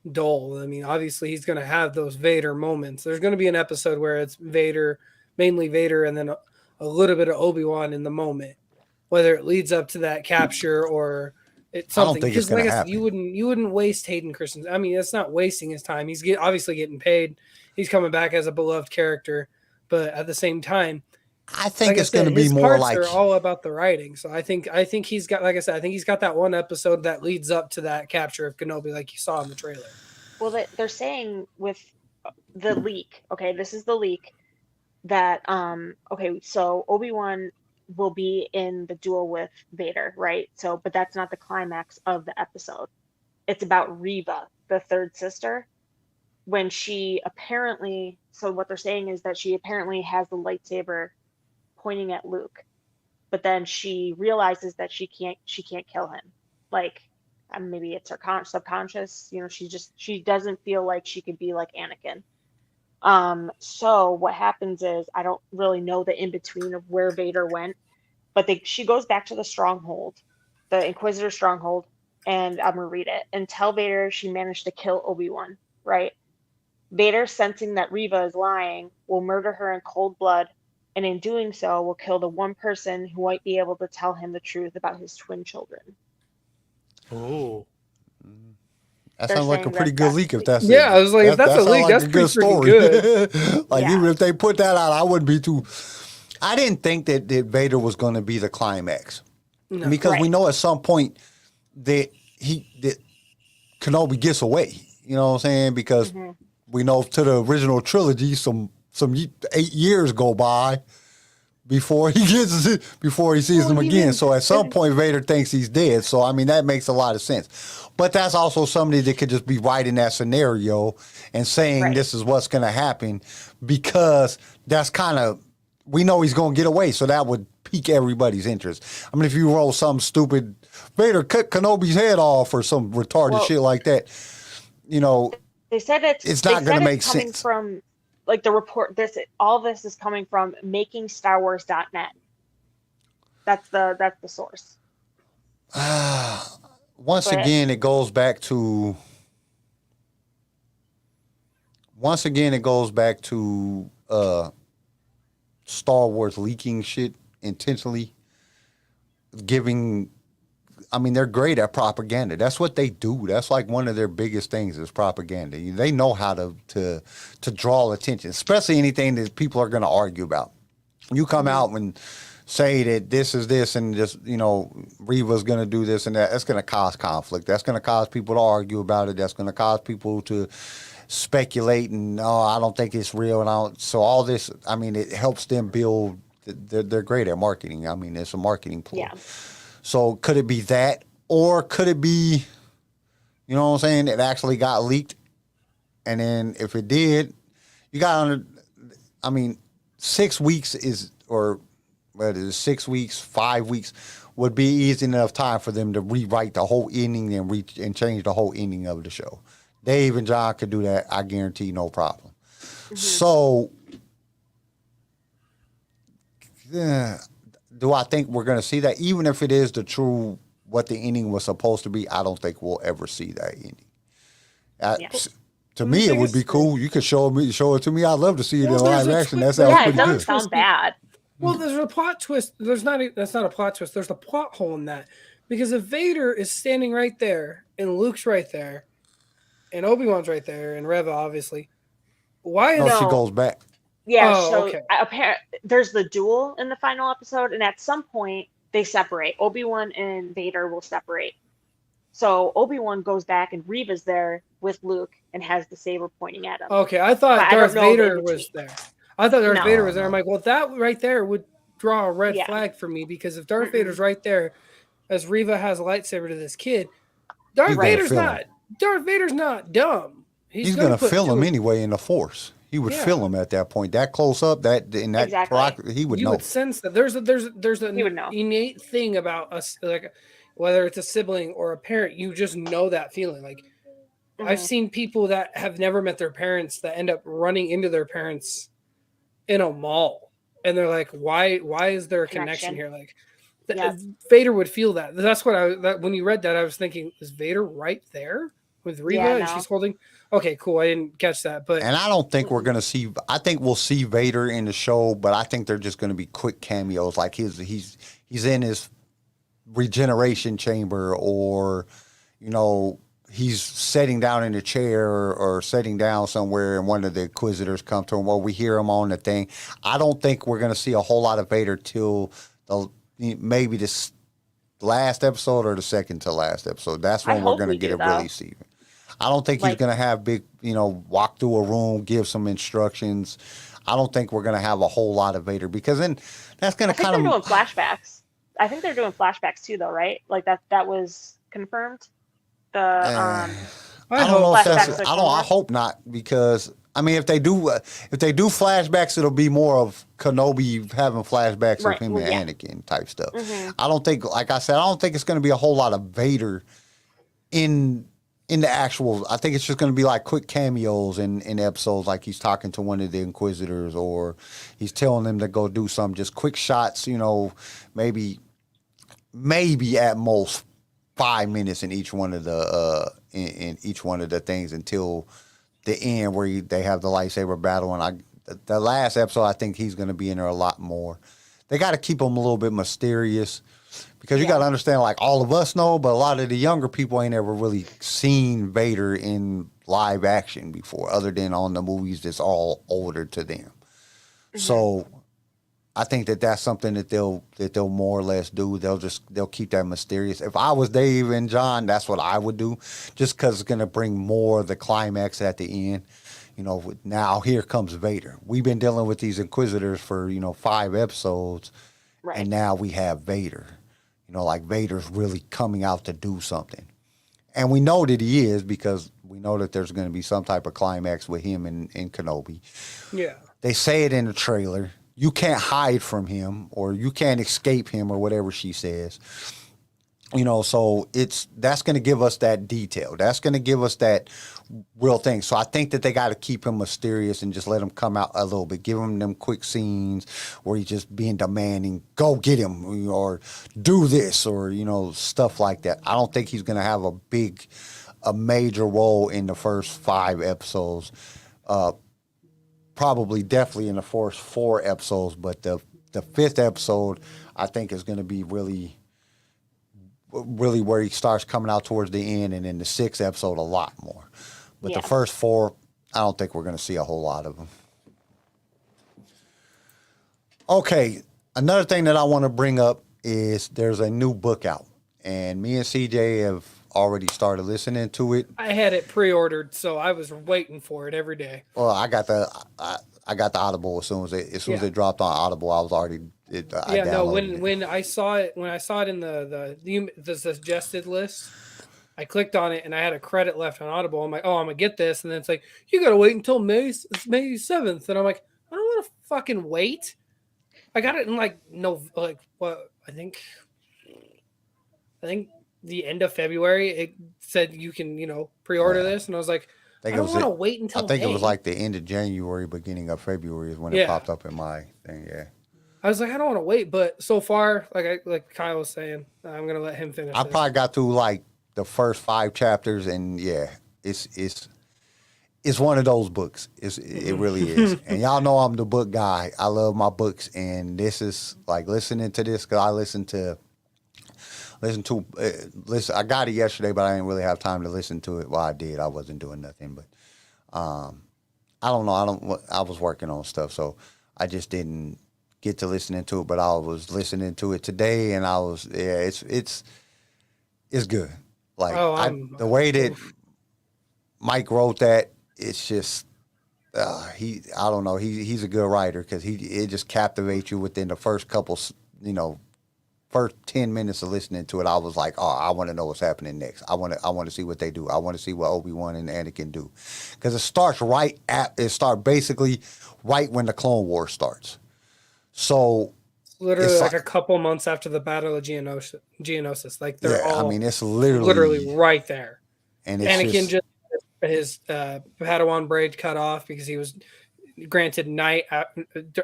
dull. I mean, obviously, he's going to have those Vader moments. There's going to be an episode where it's Vader, mainly Vader, and then a little bit of Obi-Wan in the moment, whether it leads up to that capture or it's something. I don't think it's going to happen. You wouldn't waste Hayden Christensen. I mean, it's not wasting his time. He's obviously getting paid. He's coming back as a beloved character, but at the same time, I think it's going to be more like they're all about the writing. So I think he's got, like I said, I think he's got that one episode that leads up to that capture of Kenobi, like you saw in the trailer. Well, they're saying with the leak. Okay, this is the leak that so Obi-Wan will be in the duel with Vader, right? So, but that's not the climax of the episode. It's about Reva, the third sister. When she apparently, so what they're saying is that she apparently has the lightsaber pointing at Luke, but then she realizes that she can't kill him. Like, maybe it's her subconscious. She doesn't feel like she could be like Anakin. So what happens is, I don't really know the in between of where Vader went, but she goes back to the stronghold, the Inquisitor stronghold, and I'm gonna read it and tell Vader she managed to kill Obi-Wan, right? Vader, sensing that Reva is lying, will murder her in cold blood, and in doing so will kill the one person who might be able to tell him the truth about his twin children. Oh. That sounds like a pretty good leak if that's I was like, if that's a leak, that's pretty freaking good. Like, even if they put that out, I wouldn't be too. I didn't think that Vader was going to be the climax, because we know at some point that Kenobi gets away. You know what I'm saying? Because we know to the original trilogy, some 8 years go by before he sees them again. So at some point, Vader thinks he's dead. So I mean, that makes a lot of sense. But that's also somebody that could just be writing that scenario and saying this is what's going to happen, because that's kind of, we know he's going to get away. So that would pique everybody's interest. I mean, if you roll some stupid Vader cut Kenobi's head off or some retarded shit like that, they said it's not going to make sense. From like the report, all this is coming from makingstarwars.net. That's the source. Once again, it goes back to Star Wars leaking shit intentionally, giving I mean, they're great at propaganda. That's what they do. That's like one of their biggest things is propaganda. They know how to draw attention, especially anything that people are going to argue about. You come out and say that this is this and just, Reva's going to do this and that. That's going to cause conflict. That's going to cause people to argue about it. That's going to cause people to speculate and, I don't think it's real. So all this, I mean, it helps them build. They're great at marketing. I mean, it's a marketing ploy. Yeah. So could it be that, or could it be, you know what I'm saying, it actually got leaked? And then if it did, you got 6 weeks is, or what is it, 6 weeks, 5 weeks would be easy enough time for them to rewrite the whole ending and change the whole ending of the show. Dave and John could do that, I guarantee, no problem. So, do I think we're going to see that? Even if it is the true, what the ending was supposed to be, I don't think we'll ever see that ending. To me, it would be cool. You could show it to me. I'd love to see it in live action. That sounds pretty it doesn't good. sound bad. Well, there's a plot twist. That's not a plot twist. There's a plot hole in that. Because if Vader is standing right there, and Luke's right there, and Obi-Wan's right there, and Reva, obviously, why is she goes back. Yeah, Oh, so okay. There's the duel in the final episode, and at some point they separate. Obi-Wan and Vader will separate. So Obi-Wan goes back, and Reva's there with Luke and has the saber pointing at him. Okay, I thought But Darth I don't know Vader was there. I thought Darth Vader was there. I'm like, well, that right there would draw a red flag for me, because if Darth Vader's right there, as Reva has a lightsaber to this kid, Darth Vader's not dumb. He's gonna feel him anyway in the Force. He would feel him at that point, that close up, he would know. You would sense that there's an innate thing about us, like whether it's a sibling or a parent, you just know that feeling. Like I've seen people that have never met their parents that end up running into their parents in a mall, and they're like, why is there a connection here? Like Vader would feel that. That's what when you read that, I was thinking, is Vader right there with Reva and she's holding? Okay, cool. I didn't catch that, and I don't think we're gonna see. I think we'll see Vader in the show, but I think they're just gonna be quick cameos, like he's in his regeneration chamber, or he's sitting down in a chair or sitting down somewhere, and one of the Inquisitors come to him, or we hear him on the thing. I don't think we're gonna see a whole lot of Vader till maybe this last episode or the second to last episode. That's when we're gonna get it really see. I don't think he's going to have big, walk through a room, give some instructions. I don't think we're going to have a whole lot of Vader, because then that's going to kind of. They're doing flashbacks. I think they're doing flashbacks too, though, right? Like that was confirmed. I don't know if that's. I hope not, because I mean, if they do flashbacks, it'll be more of Kenobi having flashbacks of him and Anakin type stuff. I don't think, like I said, I don't think it's going to be a whole lot of Vader in the actual. I think it's just going to be like quick cameos in episodes, like he's talking to one of the Inquisitors, or he's telling them to go do something, just quick shots, maybe at most 5 minutes in each one of the in each one of the things until the end where they have the lightsaber battle. And the last episode, I think he's going to be in there a lot more. They got to keep him a little bit mysterious, because you got to understand, like, all of us know, but a lot of the younger people ain't ever really seen Vader in live action before, other than on the movies that's all older to them. So I think that's something that they'll more or less do. They'll keep that mysterious. If I was Dave and John, that's what I would do, just because it's going to bring more of the climax at the end. Now here comes Vader. We've been dealing with these Inquisitors for 5 episodes, and now we have Vader. Like Vader's really coming out to do something. And we know that he is, because we know that there's going to be some type of climax with him and Kenobi. Yeah. They say it in the trailer. You can't hide from him, or you can't escape him, or whatever she says. So that's going to give us that detail. That's going to give us that real thing. So I think that they got to keep him mysterious and just let him come out a little bit. Give him them quick scenes where he's just being demanding, go get him, or do this, or, stuff like that. I don't think he's going to have a major role in the first 5 episodes. Probably definitely in the first 4 episodes, but the 5th episode, I think, is going to be really really where he starts coming out towards the end, and in the 6th episode, a lot more. But Yeah. the first 4, I don't think we're going to see a whole lot of them. Okay, another thing that I want to bring up is there's a new book out, and me and CJ have already started listening to it. I had it pre-ordered, so I was waiting for it every day. Well, I got the Audible as soon as it dropped on Audible. I was already I downloaded it. When I saw it in the suggested list, I clicked on it and I had a credit left on Audible. I'm like, oh, I'm gonna get this, and then it's like, you gotta wait until May 7th, and I'm like, I don't want to fucking wait. I got it in I think the end of February. It said you can pre-order this, and I was like, I don't want to wait until I think May. it was like the end of January, beginning of February is when it popped up in my thing. Yeah. I was like, I don't want to wait, but so far, like Kyle was saying, I'm gonna let him finish. I probably got through like the first 5 chapters, and yeah, it's one of those books. It really is. And y'all know I'm the book guy. I love my books, and this is like listening to this because I listen. I got it yesterday, but I didn't really have time to listen to it. Well, I did. I wasn't doing nothing, but I don't know. I was working on stuff, so I just didn't get to listening to it. But I was listening to it today, and it's good. Like the way that Mike wrote that, it's just I don't know. He's a good writer because it just captivates you within the first couple, first 10 minutes of listening to it. I was like, oh, I want to know what's happening next. I want to see what they do. I want to see what Obi-Wan and Anakin do, because it starts basically right when the Clone Wars starts. So literally like a couple months after the Battle of Geonosis. Like they're all. I mean, it's literally right there. And Anakin just his Padawan braid cut off because he was granted night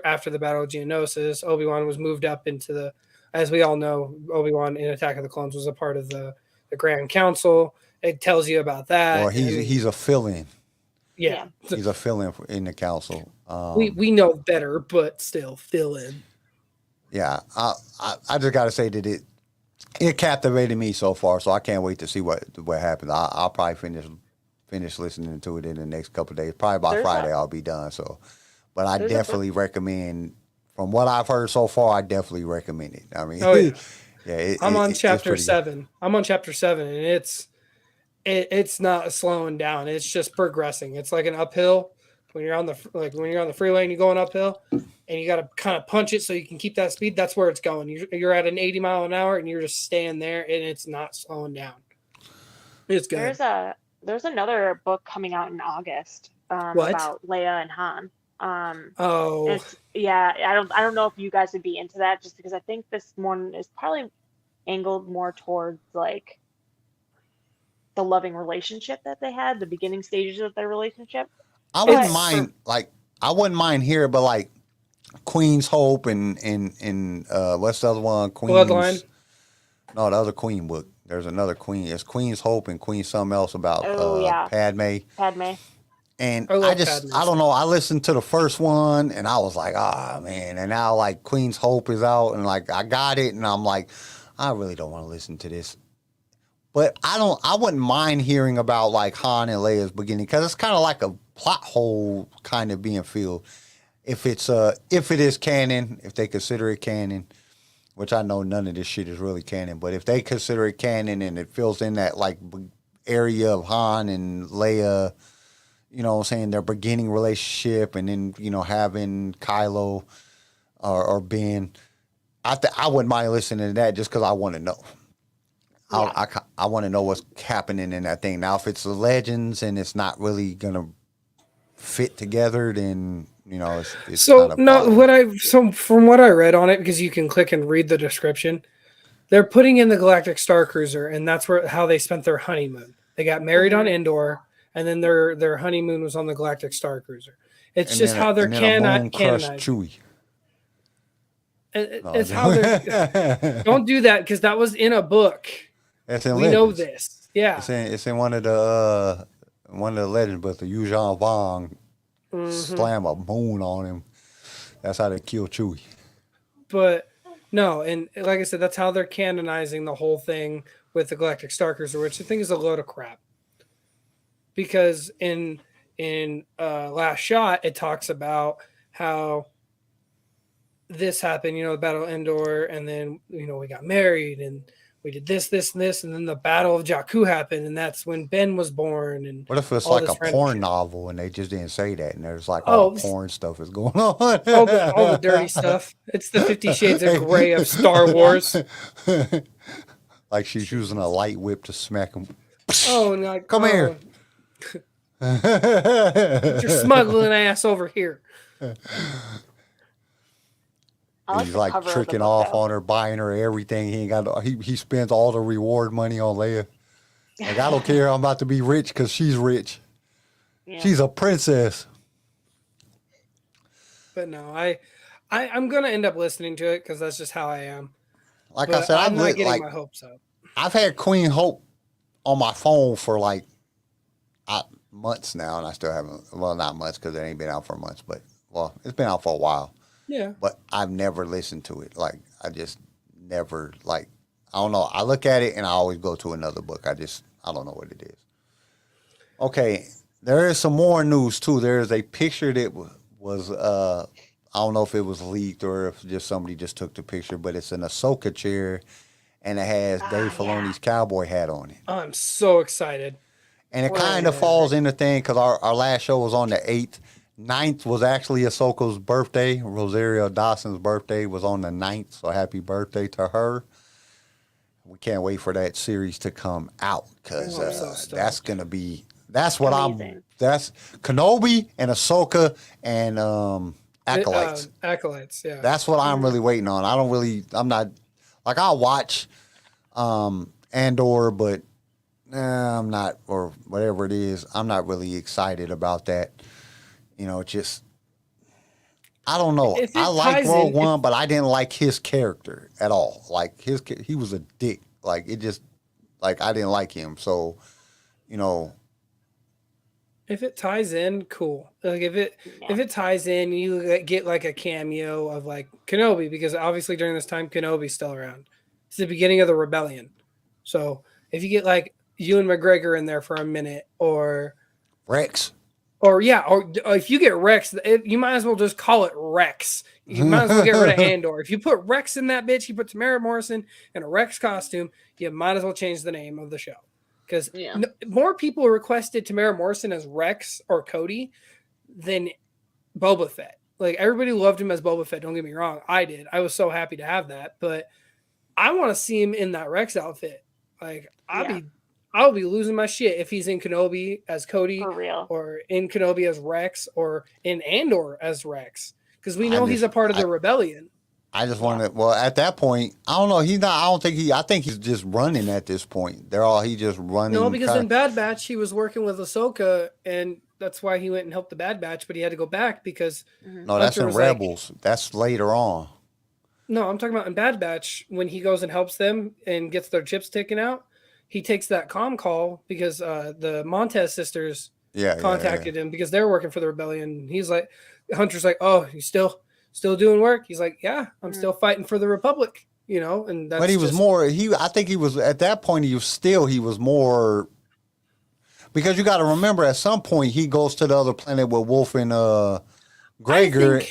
after the Battle of Geonosis. Obi-Wan was moved up into the, as we all know, Obi-Wan in Attack of the Clones was a part of the Grand Council. It tells you about that. Well, he's a fill-in. Yeah. He's a fill-in in the council. We know better, but still fill in. Yeah, I just got to say that it captivated me so far, so I can't wait to see what happens. I'll probably finish listening to it in the next couple of days. Probably by Friday I'll be done. So, but I definitely recommend. From what I've heard so far, I definitely recommend it. I mean, I'm on chapter 7. I'm on chapter 7, and it's not slowing down. It's just progressing. It's like an uphill. When you're on the freeway and you're going uphill, and you got to kind of punch it so you can keep that speed. That's where it's going. You're at an 80 mile an hour, and you're just staying there, and it's not slowing down. It's good. There's another book coming out in August about Leia and Han. I don't know if you guys would be into that, just because I think this one is probably angled more towards like the loving relationship that they had, the beginning stages of their relationship. I wouldn't mind hearing, but like Queen's Hope and what's the other one? Bloodline. No, the other Queen book. There's another Queen. It's Queen's Hope and Queen something else about Padme. And I don't know. I listened to the first one and I was like, man. And now like Queen's Hope is out and like I got it and I'm like, I really don't want to listen to this. But I wouldn't mind hearing about like Han and Leia's beginning, because it's kind of like a plot hole kind of being filled. If it is canon, if they consider it canon, which I know none of this shit is really canon, but if they consider it canon and it fills in that like area of Han and Leia, their beginning relationship, and then, having Kylo or Ben, I wouldn't mind listening to that just because I want to know. Yeah. I want to know what's happening in that thing. Now, if it's the Legends and it's not really going to fit together, then, it's so from what I read on it, because you can click and read the description, they're putting in the Galactic Star Cruiser, and that's how they spent their honeymoon. They got married on Endor, and then their honeymoon was on the Galactic Star Cruiser. It's just how they're canonized. Chewie. It's how they're. Don't do that, because that was in a book. We know this. Yeah, it's in one of the Legends, but the Yuuzhan Vong slam a moon on him. That's how they kill Chewie. But No, and like I said, that's how they're canonizing the whole thing with the Galactic Star Cruiser, which I think is a load of crap. Because in Last Shot, it talks about how this happened, the Battle of Endor, and then we got married and we did this, and this, and then the Battle of Jakku happened, and that's when Ben was born. And What if it's all like this a random porn shit. novel and they just didn't say that, and there's like all porn stuff is going on? all the dirty stuff. It's the 50 Shades of Grey of Star Wars. Like she's using a light whip to smack him. Oh, no! Come here. Get your smuggling ass over here. I like He's the like cover of the tricking book, off though. on her, buying her everything. He ain't got. He spends all the reward money on Leia. Like, I don't care. I'm about to be rich because she's rich. Yeah. She's a princess. But no, I'm gonna end up listening to it because that's just how I am. Like But I said, I'm not I've getting my hopes up. I've had Queen Hope on my phone for like months now, and I still haven't. Well, not months because it ain't been out for months, but it's been out for a while. Yeah. But I've never listened to it. Like I just never like. I don't know. I look at it and I always go to another book. I don't know what it is. Okay, there is some more news too. There is a picture that was I don't know if it was leaked or if just somebody just took the picture, but it's an Ahsoka chair, and it has Dave Filoni's cowboy hat on it. I'm so excited. And it kind of falls in the thing because our last show was on the 8th. 9th was actually Ahsoka's birthday. Rosario Dawson's birthday was on the 9th, so happy birthday to her. We can't wait for that series to come out because that's going to be, that's what amazing. That's Kenobi and Ahsoka and Acolytes. Acolytes, yeah. That's what I'm really waiting on. I'm not, like I'll watch Andor, but I'm not, or whatever it is, I'm not really excited about that. Just, I don't know. I like Rogue One, but I didn't like his character at all. Like he was a dick. Like it just, like I didn't like him. So, if it ties in, cool. Like if it ties in, you get like a cameo of like Kenobi, because obviously during this time Kenobi's still around. It's the beginning of the rebellion. So if you get like Ewan McGregor in there for a minute, or Rex. Or if you get Rex, you might as well just call it Rex. You might as well get rid of Andor. If you put Rex in that bitch, you put Tamara Morrison in a Rex costume, you might as well change the name of the show. Because more people requested Tamara Morrison as Rex or Cody than Boba Fett. Like, everybody loved him as Boba Fett, don't get me wrong. I did. I was so happy to have that. But I want to see him in that Rex outfit. Like, I'll be losing my shit if he's in Kenobi as Cody, For real. or in Kenobi as Rex, or in Andor as Rex, because we know he's a part of the rebellion. I just want to. Well, at that point, I don't know. He's not. I don't think he. I think he's just running at this point. He just running. No, because in Bad Batch he was working with Ahsoka, and that's why he went and helped the Bad Batch. But he had to go back because No, that's in Rebels. That's later on. No, I'm talking about in Bad Batch when he goes and helps them and gets their chips taken out. He takes that comm call because the Montez sisters contacted him because they're working for the rebellion. He's like, Hunter's like, oh, you still doing work? He's like, yeah, I'm still fighting for the Republic, and that's. But he was more. I think he was at that point. He was more. Because you got to remember, at some point he goes to the other planet with Wolf and Gregor,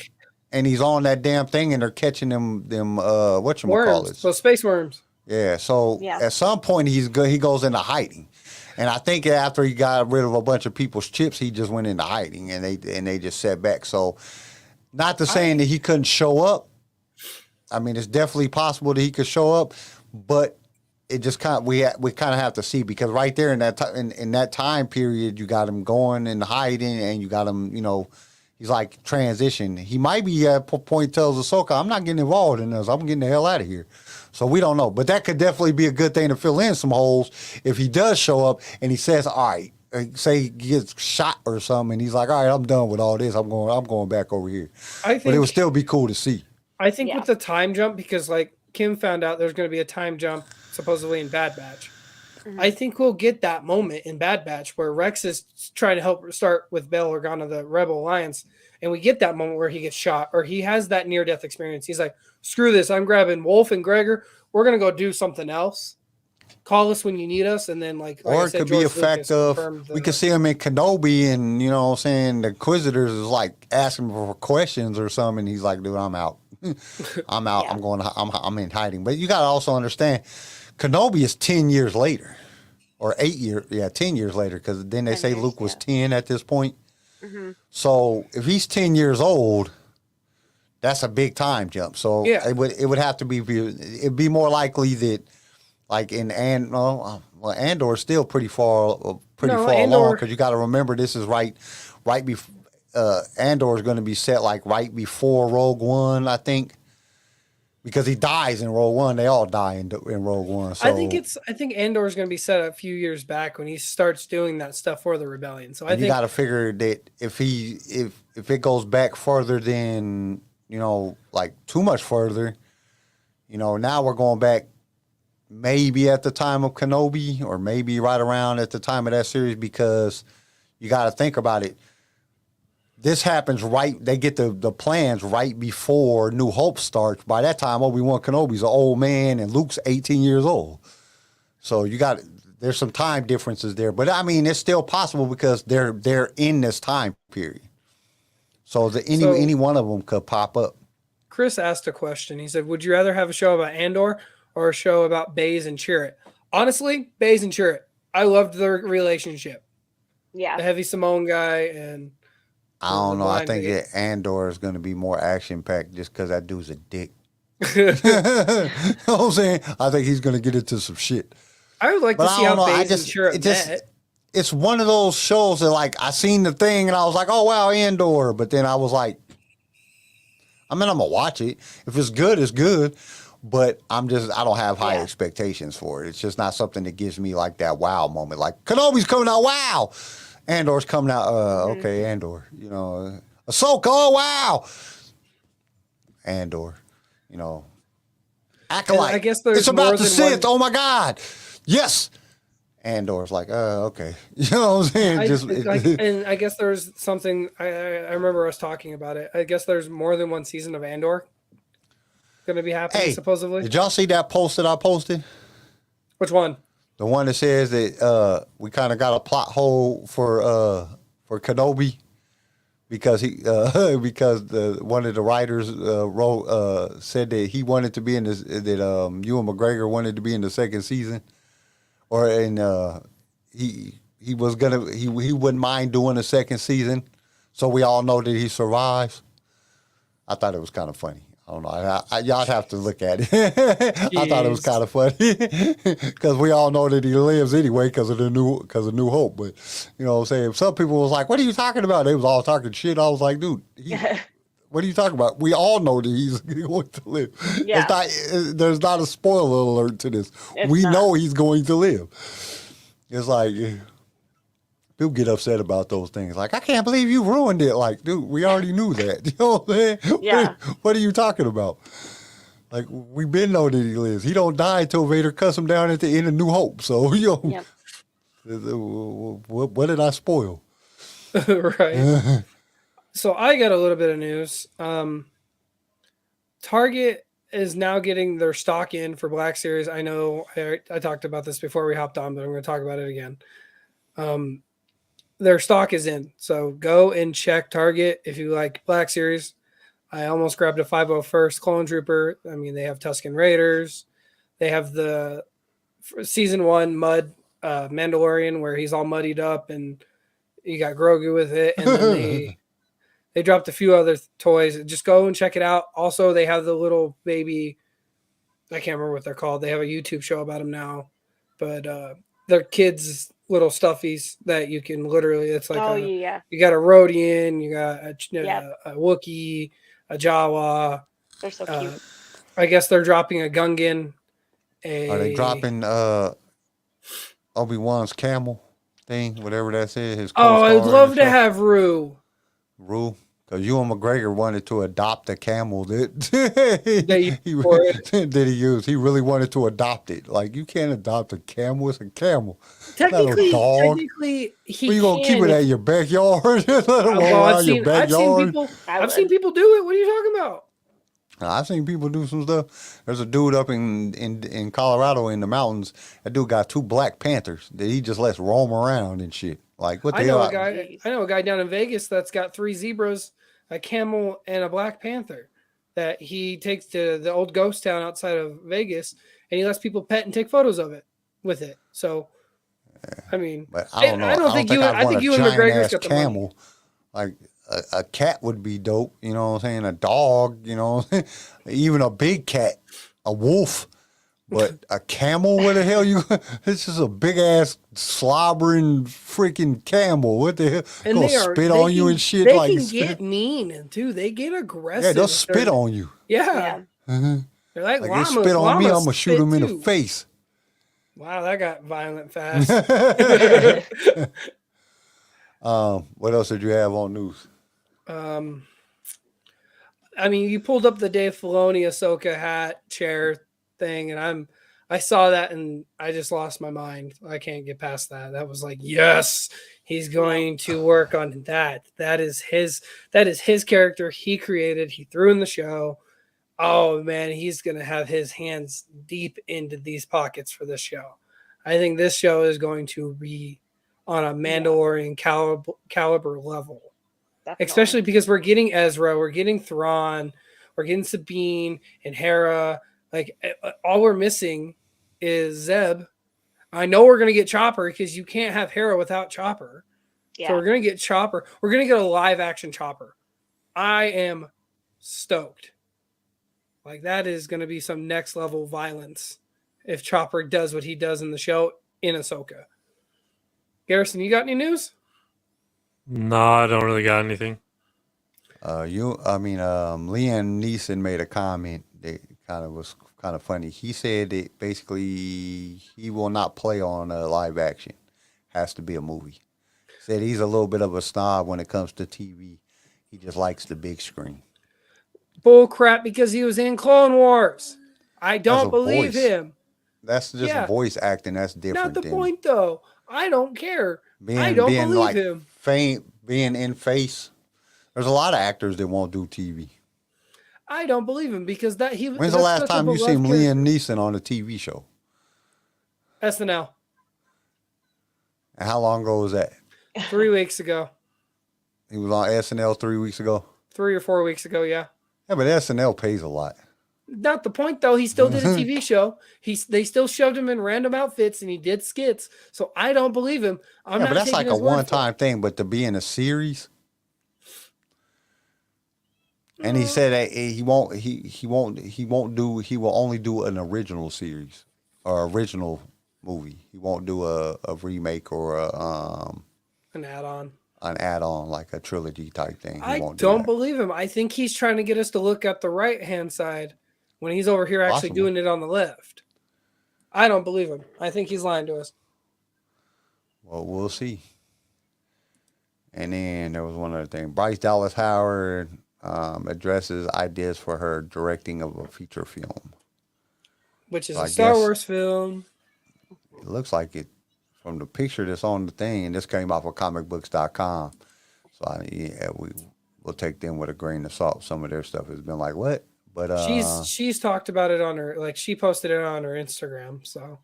and he's on that damn thing, and they're catching them whatchamacallits. So space worms. Yeah, so at some point he goes into hiding, and I think after he got rid of a bunch of people's chips, he just went into hiding, and they just set back. So, not to saying that he couldn't show up. I mean, it's definitely possible that he could show up, but it just we kind of have to see, because right there in that time period, you got him going and hiding, and you got him, he's like transition. He might be at a point tells Ahsoka, I'm not getting involved in this. I'm getting the hell out of here. So we don't know. But that could definitely be a good thing to fill in some holes if he does show up and he says, all right, say he gets shot or something, and he's like, all right, I'm done with all this. I'm going back over here. But it would still be cool to see. I think with the time jump, because like Kim found out there's going to be a time jump supposedly in Bad Batch. I think we'll get that moment in Bad Batch where Rex is trying to help start with Bail Organa, the Rebel Alliance, and we get that moment where he gets shot or he has that near-death experience. He's like, screw this, I'm grabbing Wolf and Gregor. We're going to go do something else. Call us when you need us. And then, like Or I it said, could be a George fact Lucas of confirmed we could see him in Kenobi, and you know what I'm saying, the Inquisitors is like asking for questions or something, and he's like, dude, I'm out. I'm out. Yeah. I'm in hiding. But you got to also understand, Kenobi is 10 years later, or 8 years. Yeah, 10 years later, because then they 10 say years, Luke was yeah. 10 at this point. Hmm. So if he's 10 years old, that's a big time jump. So Yeah. it would have to be, it'd be more likely that, like in Andor's still pretty far No, along, Andor- because you got to remember this is right before Andor is going to be set like right before Rogue One, I think, because he dies in Rogue One. They all die in Rogue One. So I think Andor is going to be set a few years back when he starts doing that stuff for the rebellion. So I you think got to figure that if it goes back further than, you know, like too much further, you know, now we're going back maybe at the time of Kenobi or maybe right around at the time of that series, because you got to think about it. This happens they get the plans right before New Hope starts. By that time, Obi-Wan Kenobi's an old man and Luke's 18 years old. So there's some time differences there. But I mean, it's still possible because they're in this time period. So any one of them could pop up. Chris asked a question. He said, would you rather have a show about Andor or a show about Baze and Chirrut? Honestly, Baze and Chirrut. I loved their relationship. Yeah. The heavy Samoan guy and I don't know. I blind think Baze. Andor is going to be more action-packed just because that dude's a dick. You know what I'm saying? I think he's going to get into some shit. I would like to But see I how don't know. Baze and Chirrut met. It's one of those shows that, like, I seen the thing and I was like, oh, wow, Andor. But then I was like, I mean, I'm going to watch it. If it's good, it's good. But I don't have high expectations for it. It's just not something that gives me, like, that wow moment. Like, Kenobi's coming out, wow. Andor's coming out, okay, Andor. You know, Ahsoka, oh, wow. Andor, you know. Acolyte. I guess there's it's about more the than Sith. one- Oh, my God. Yes. Andor's like, okay. You know what I'm saying? And I guess there's something, I remember us talking about it. I guess there's more than one season of Andor going to be happening, supposedly. Did y'all see that post that I posted? Which one? The one that says that we kind of got a plot hole for Kenobi because one of the writers said that he wanted to be in this, that Ewan McGregor wanted to be in the second season, or he wouldn't mind doing a second season, so we all know that he survives. I thought it was kind of funny. I don't know. Y'all have to look at it. I thought it was kind of funny because we all know that he lives anyway because of New Hope. But you know what I'm saying? Some people was like, "What are you talking about?" They was all talking shit. I was like, "Dude, what are you talking about? We all know that he's going to live. Yeah. There's not a spoiler alert to this. We know he's going to live." It's like people get upset about those things. Like, I can't believe you ruined it. Like, dude, we already knew that. You know what I'm saying? Yeah. What are you talking about? Like, we been know that he lives. He don't die till Vader cuts him down at the end of New Hope. So, you know, what did I spoil? Right. So I got a little bit of news. Target is now getting their stock in for Black Series. I know I talked about this before we hopped on, but I'm going to talk about it again. Their stock is in. So go and check Target if you like Black Series. I almost grabbed a 501st Clone Trooper. I mean, they have Tusken Raiders. They have the season 1 Mud Mandalorian where he's all muddied up and you got Grogu with it. And then they dropped a few other toys. Just go and check it out. Also, they have the little baby. I can't remember what they're called. They have a YouTube show about them now. But they're kids' little stuffies that you can literally, it's like you got a Rodian, you got a Wookiee, a Jawa. They're so cute. I guess they're dropping a Gungan. Are they dropping Obi-Wan's camel thing, whatever that is? His I'd love to stuff? have Rue. Rue, Because Ewan McGregor wanted to adopt a camel that that he used. He really wanted to adopt it. Like, you can't adopt a camel. It's a camel. Not a dog. Technically, he Well, you gonna keep can. it at your backyard? Let him walk Well, around your backyard. I've seen people do it. What are you talking about? I've seen people do some stuff. There's a dude up in Colorado in the mountains. That dude got 2 black panthers that he just lets roam around and shit. Like, what the hell? I know a guy down in Vegas that's got 3 zebras, a camel, and a black panther that he takes to the old ghost town outside of Vegas, and he lets people pet and take photos of it with it. So, I mean, but I don't know. I think you and McGregor's got the camel. Like, a cat would be dope, you know what I'm saying? A dog, you know, even a big cat, a wolf. But a camel, where the hell you? It's just a big ass slobbering freaking camel. What the hell? And gonna spit on you and shit. They like, can get mean too. They get aggressive. Yeah, they'll spit on you. Yeah. Uh-huh. They're like they spit on me, I'm gonna shoot them in the face. Wow, that got violent fast. What else did you have on news? I mean, you pulled up the Dave Filoni Ahsoka hat chair thing, and I saw that and I just lost my mind. I can't get past that. That was like, yes, he's going to work on that. That is his character he created. He threw in the show. Oh man, he's gonna have his hands deep into these pockets for this show. I think this show is going to be on a Mandalorian caliber level. Definitely. Especially because we're getting Ezra, we're getting Thrawn, we're getting Sabine and Hera. Like, all we're missing is Zeb. I know we're going to get Chopper because you can't have Hera without Chopper. Yeah. So we're going to get Chopper. We're going to get a live action Chopper. I am stoked. Like, that is going to be some next level violence if Chopper does what he does in the show in Ahsoka. Garrison, you got any news? No, I don't really got anything. Liam Neeson made a comment that was kind of funny. He said that basically he will not play on a live action. Has to be a movie. Said he's a little bit of a snob when it comes to TV. He just likes the big screen. Bull crap, because he was in Clone Wars. I don't believe him. That's just voice acting. That's different. Not the point, though. I don't care. I don't believe him. Being in face. There's a lot of actors that won't do TV. I don't believe him because that he. When's the last time you seen Liam Neeson on a TV show? SNL. And how long ago was that? 3 weeks ago. He was on SNL 3 weeks ago? 3 or 4 weeks ago, yeah. Yeah, but SNL pays a lot. Not the point, though. He still did a TV show. They still shoved him in random outfits, and he did skits. So I don't believe him. But that's like a one-time thing. But to be in a series, and he said that he will only do an original series or original movie. He won't do a remake or an add-on. An add-on, like a trilogy type thing. I don't believe him. I think he's trying to get us to look at the right-hand side when he's over here actually doing it on the left. I don't believe him. I think he's lying to us. Well, we'll see. And then there was one other thing. Bryce Dallas Howard addresses ideas for her directing of a feature film. Which is a Star Wars film. It looks like it from the picture that's on the thing, and this came off of comicbooks.com. So, we'll take them with a grain of salt. Some of their stuff has been like, what? But she's talked about it on her, like she posted it on her Instagram. So,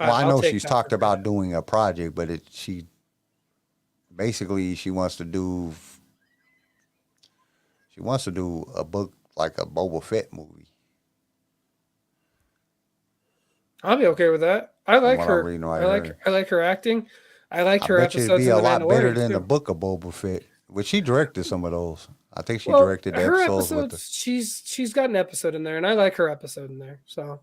I know she's talked about doing a project, but she wants to do a book like a Boba Fett movie. I'll be okay with that. I like her. I like her acting. I like her episodes. It'd be a lot better than the book of Boba Fett, which she directed some of those. I think she directed the episodes. She's got an episode in there, and I like her episode in there. So.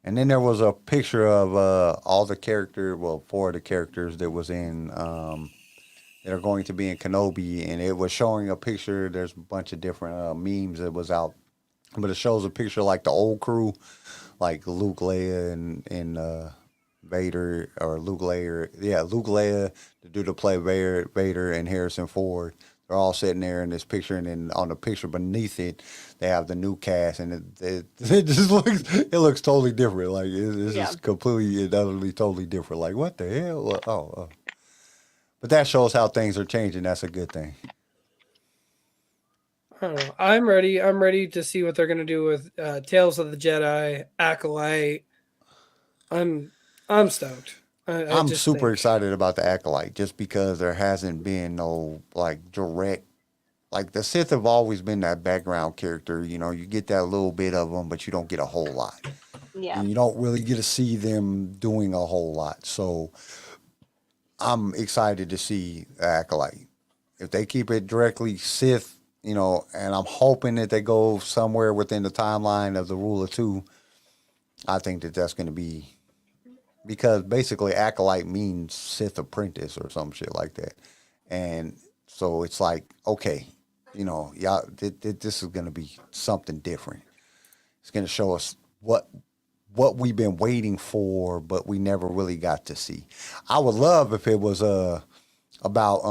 And then there was a picture of all the characters, 4 of the characters that was in that are going to be in Kenobi, and it was showing a picture. There's a bunch of different memes that was out, but it shows a picture like the old crew, like Luke, Leia, and Vader or Luke Leia. Yeah, Luke Leia, the dude to play Vader, and Harrison Ford. They're all sitting there in this picture, and then on the picture beneath it, they have the new cast, and it just looks totally different. Like it's Yeah. just completely and utterly totally different. Like what the hell? Oh. But that shows how things are changing. That's a good thing. I don't know. I'm ready. I'm ready to see what they're gonna do with Tales of the Jedi, Acolyte. I'm stoked. I I'm just super think, excited about the Acolyte just because there hasn't been no like direct. Like the Sith have always been that background character. You know, you get that little bit of them, but you don't get a whole lot. Yeah. And you don't really get to see them doing a whole lot. So I'm excited to see the Acolyte. If they keep it directly Sith, you know, and I'm hoping that they go somewhere within the timeline of the Rule of Two, I think that that's going to be because basically Acolyte means Sith apprentice or some shit like that. And so it's like, okay, you know, y'all, this is going to be something different. It's going to show us what we've been waiting for, but we never really got to see. I would love if it was about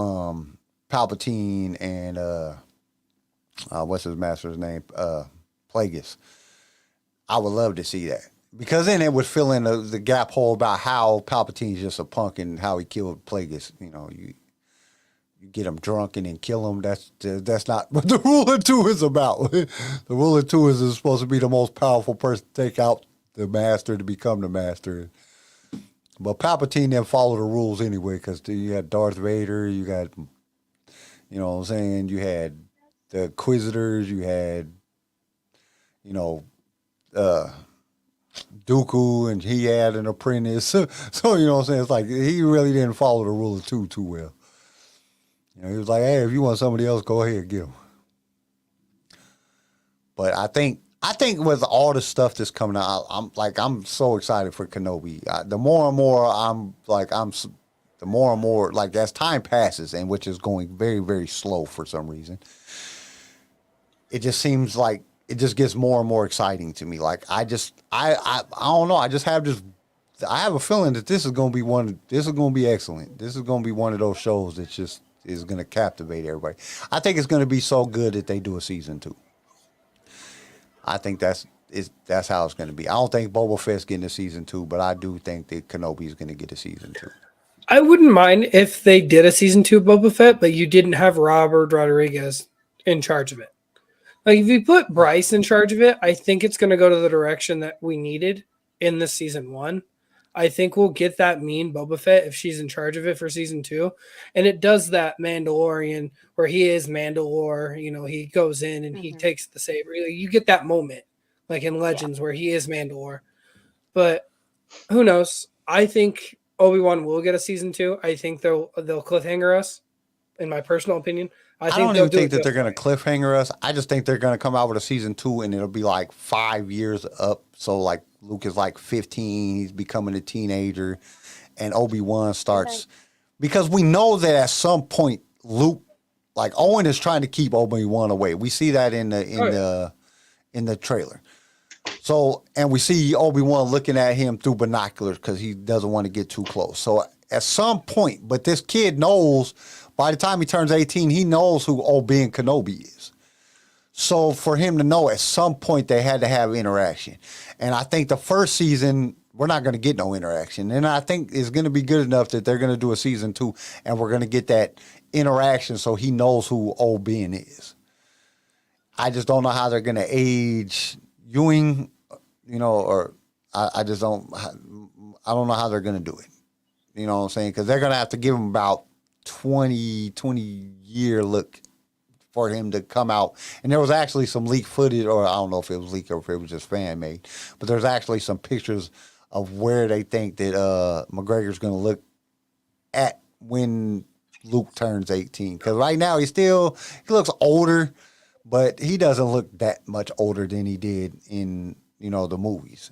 Palpatine and what's his master's name? Plagueis. I would love to see that. Because then it would fill in the gap hole about how Palpatine's just a punk and how he killed Plagueis. You know, you get him drunk and then kill him. That's not what the Rule of Two is about. The Rule of Two is supposed to be the most powerful person to take out the master to become the master. But Palpatine didn't follow the rules anyway because you had Darth Vader, you got, you know what I'm saying, you had the Inquisitors, you had, you know, Dooku, and he had an apprentice. So, you know what I'm saying? It's like he really didn't follow the Rule of Two too well. You know, he was like, hey, if you want somebody else, go ahead, get him. But I think with all the stuff that's coming out, I'm so excited for Kenobi. The more and more like as time passes, and which is going very, very slow for some reason, it just seems like it just gets more and more exciting to me. Like I don't know. I have a feeling that this is going to be excellent. This is going to be one of those shows that just is going to captivate everybody. I think it's going to be so good that they do a season 2. I think that's how it's going to be. I don't think Boba Fett's getting a season 2, but I do think that Kenobi is going to get a season 2. I wouldn't mind if they did a season 2 of Boba Fett, but you didn't have Robert Rodriguez in charge of it. Like if you put Bryce in charge of it, I think it's going to go to the direction that we needed in this season 1. I think we'll get that mean Boba Fett if she's in charge of it for season 2. And it does that Mandalorian where he is Mandalore, you know, he goes in and he takes the saber. You get that moment like in Legends where he is Mandalore. But who knows? I think Obi-Wan will get a season 2. I think they'll cliffhanger us, in my personal opinion. I don't even think that they're going to cliffhanger us. I just think they're going to come out with a season 2 and it'll be like 5 years up. So like Luke is like 15, he's becoming a teenager, and Obi-Wan starts because we know that at some point Luke, like Owen is trying to keep Obi-Wan away. We see that in the trailer. So, and we see Obi-Wan looking at him through binoculars because he doesn't want to get too close. So at some point, but this kid knows by the time he turns 18, he knows who Obi-Wan Kenobi is. So for him to know at some point they had to have interaction. And I think the first season, we're not going to get no interaction. And I think it's going to be good enough that they're going to do a season 2 and we're going to get that interaction so he knows who Obi-Wan is. I just don't know how they're going to age Ewing, you know, or I don't know how they're going to do it. You know what I'm saying? Because they're going to have to give him about 20 year look for him to come out. And there was actually some leaked footage, or I don't know if it was leaked or if it was just fan made, but there's actually some pictures of where they think that McGregor's going to look at when Luke turns 18. Because right now he looks older, but he doesn't look that much older than he did in, you know, the movies.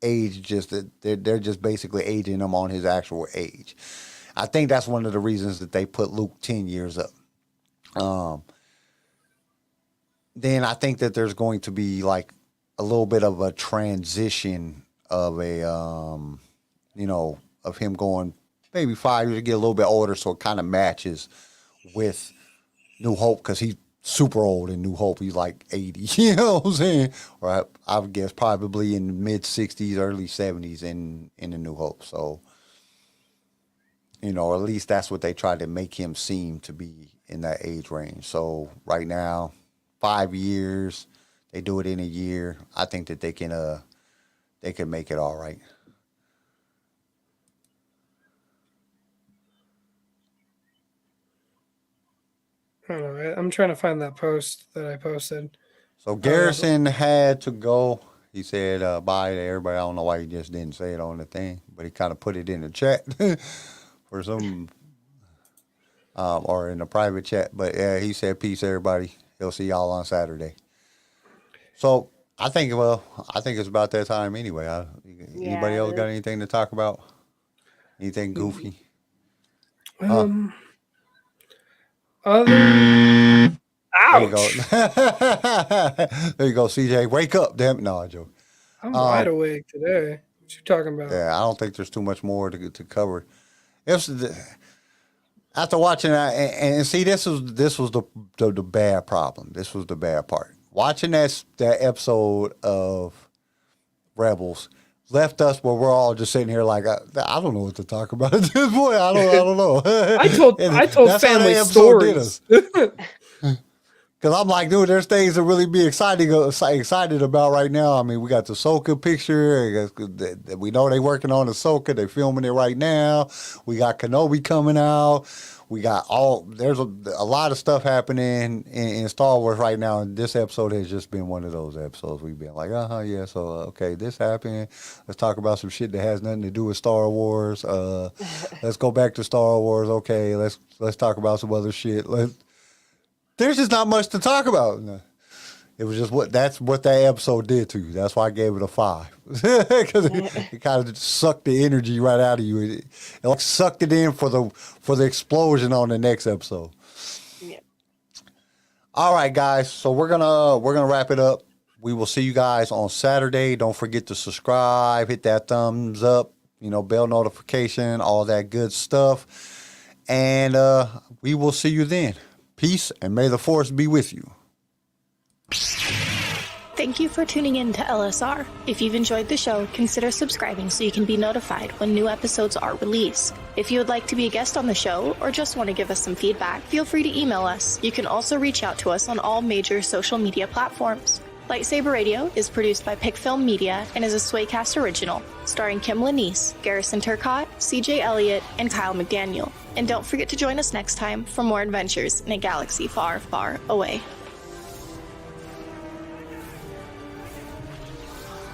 Age just, they're just basically aging him on his actual age. I think that's one of the reasons that they put Luke 10 years up. Then I think that there's going to be like a little bit of a transition of a of him going maybe 5 years to get a little bit older, so it kind of matches with New Hope, because he's super old in New Hope. He's like 80, you know what I'm saying? Or I would guess probably in the mid 60s, early 70s in the New Hope. So, at least that's what they tried to make him seem to be in that age range. So right now, 5 years, they do it in a year. I think that they can make it all right. I don't know. I'm trying to find that post that I posted. So Garrison had to go. He said bye to everybody. I don't know why he just didn't say it on the thing, but he kind of put it in the chat for some, or in the private chat. But yeah, he said peace, everybody. He'll see y'all on Saturday. So I think it's about that time anyway. Anybody else got anything to talk about? Anything goofy? Ouch. There you go. There you go, CJ. Wake up, damn it. No, I joke. I'm wide awake today. What you talking about? Yeah, I don't think there's too much more to cover. After watching that, and see, this was the bad problem. This was the bad part. Watching that episode of Rebels left us where we're all just sitting here like, I don't know what to talk about at this point. I don't know. I told family stories. Because I'm like, dude, there's things to really be excited about right now. I mean, we got the Ahsoka picture. We know they're working on Ahsoka. They're filming it right now. We got Kenobi coming out. We got there's a lot of stuff happening in Star Wars right now. And this episode has just been one of those episodes we've been like, yeah, so, okay, this happened. Let's talk about some shit that has nothing to do with Star Wars. Let's go back to Star Wars. Okay, let's talk about some other shit. There's just not much to talk about. It was just that's what that episode did to you. That's why I gave it a 5. Because it kind of sucked the energy right out of you. It like sucked it in for the explosion on the next episode. Yeah. All right, guys. So we're gonna wrap it up. We will see you guys on Saturday. Don't forget to subscribe, hit that thumbs up, bell notification, all that good stuff. And we will see you then. Peace, and may the Force be with you. Thank you for tuning in to LSR. If you've enjoyed the show, consider subscribing so you can be notified when new episodes are released. If you would like to be a guest on the show or just want to give us some feedback, feel free to email us. You can also reach out to us on all major social media platforms. LightSaber Radio is produced by Pickfilm Media and is a Swaycast original, starring Kim Lanise, Garrison Turcott, CJ Elliott, and Kyle McDaniel. And don't forget to join us next time for more adventures in a galaxy far, far away.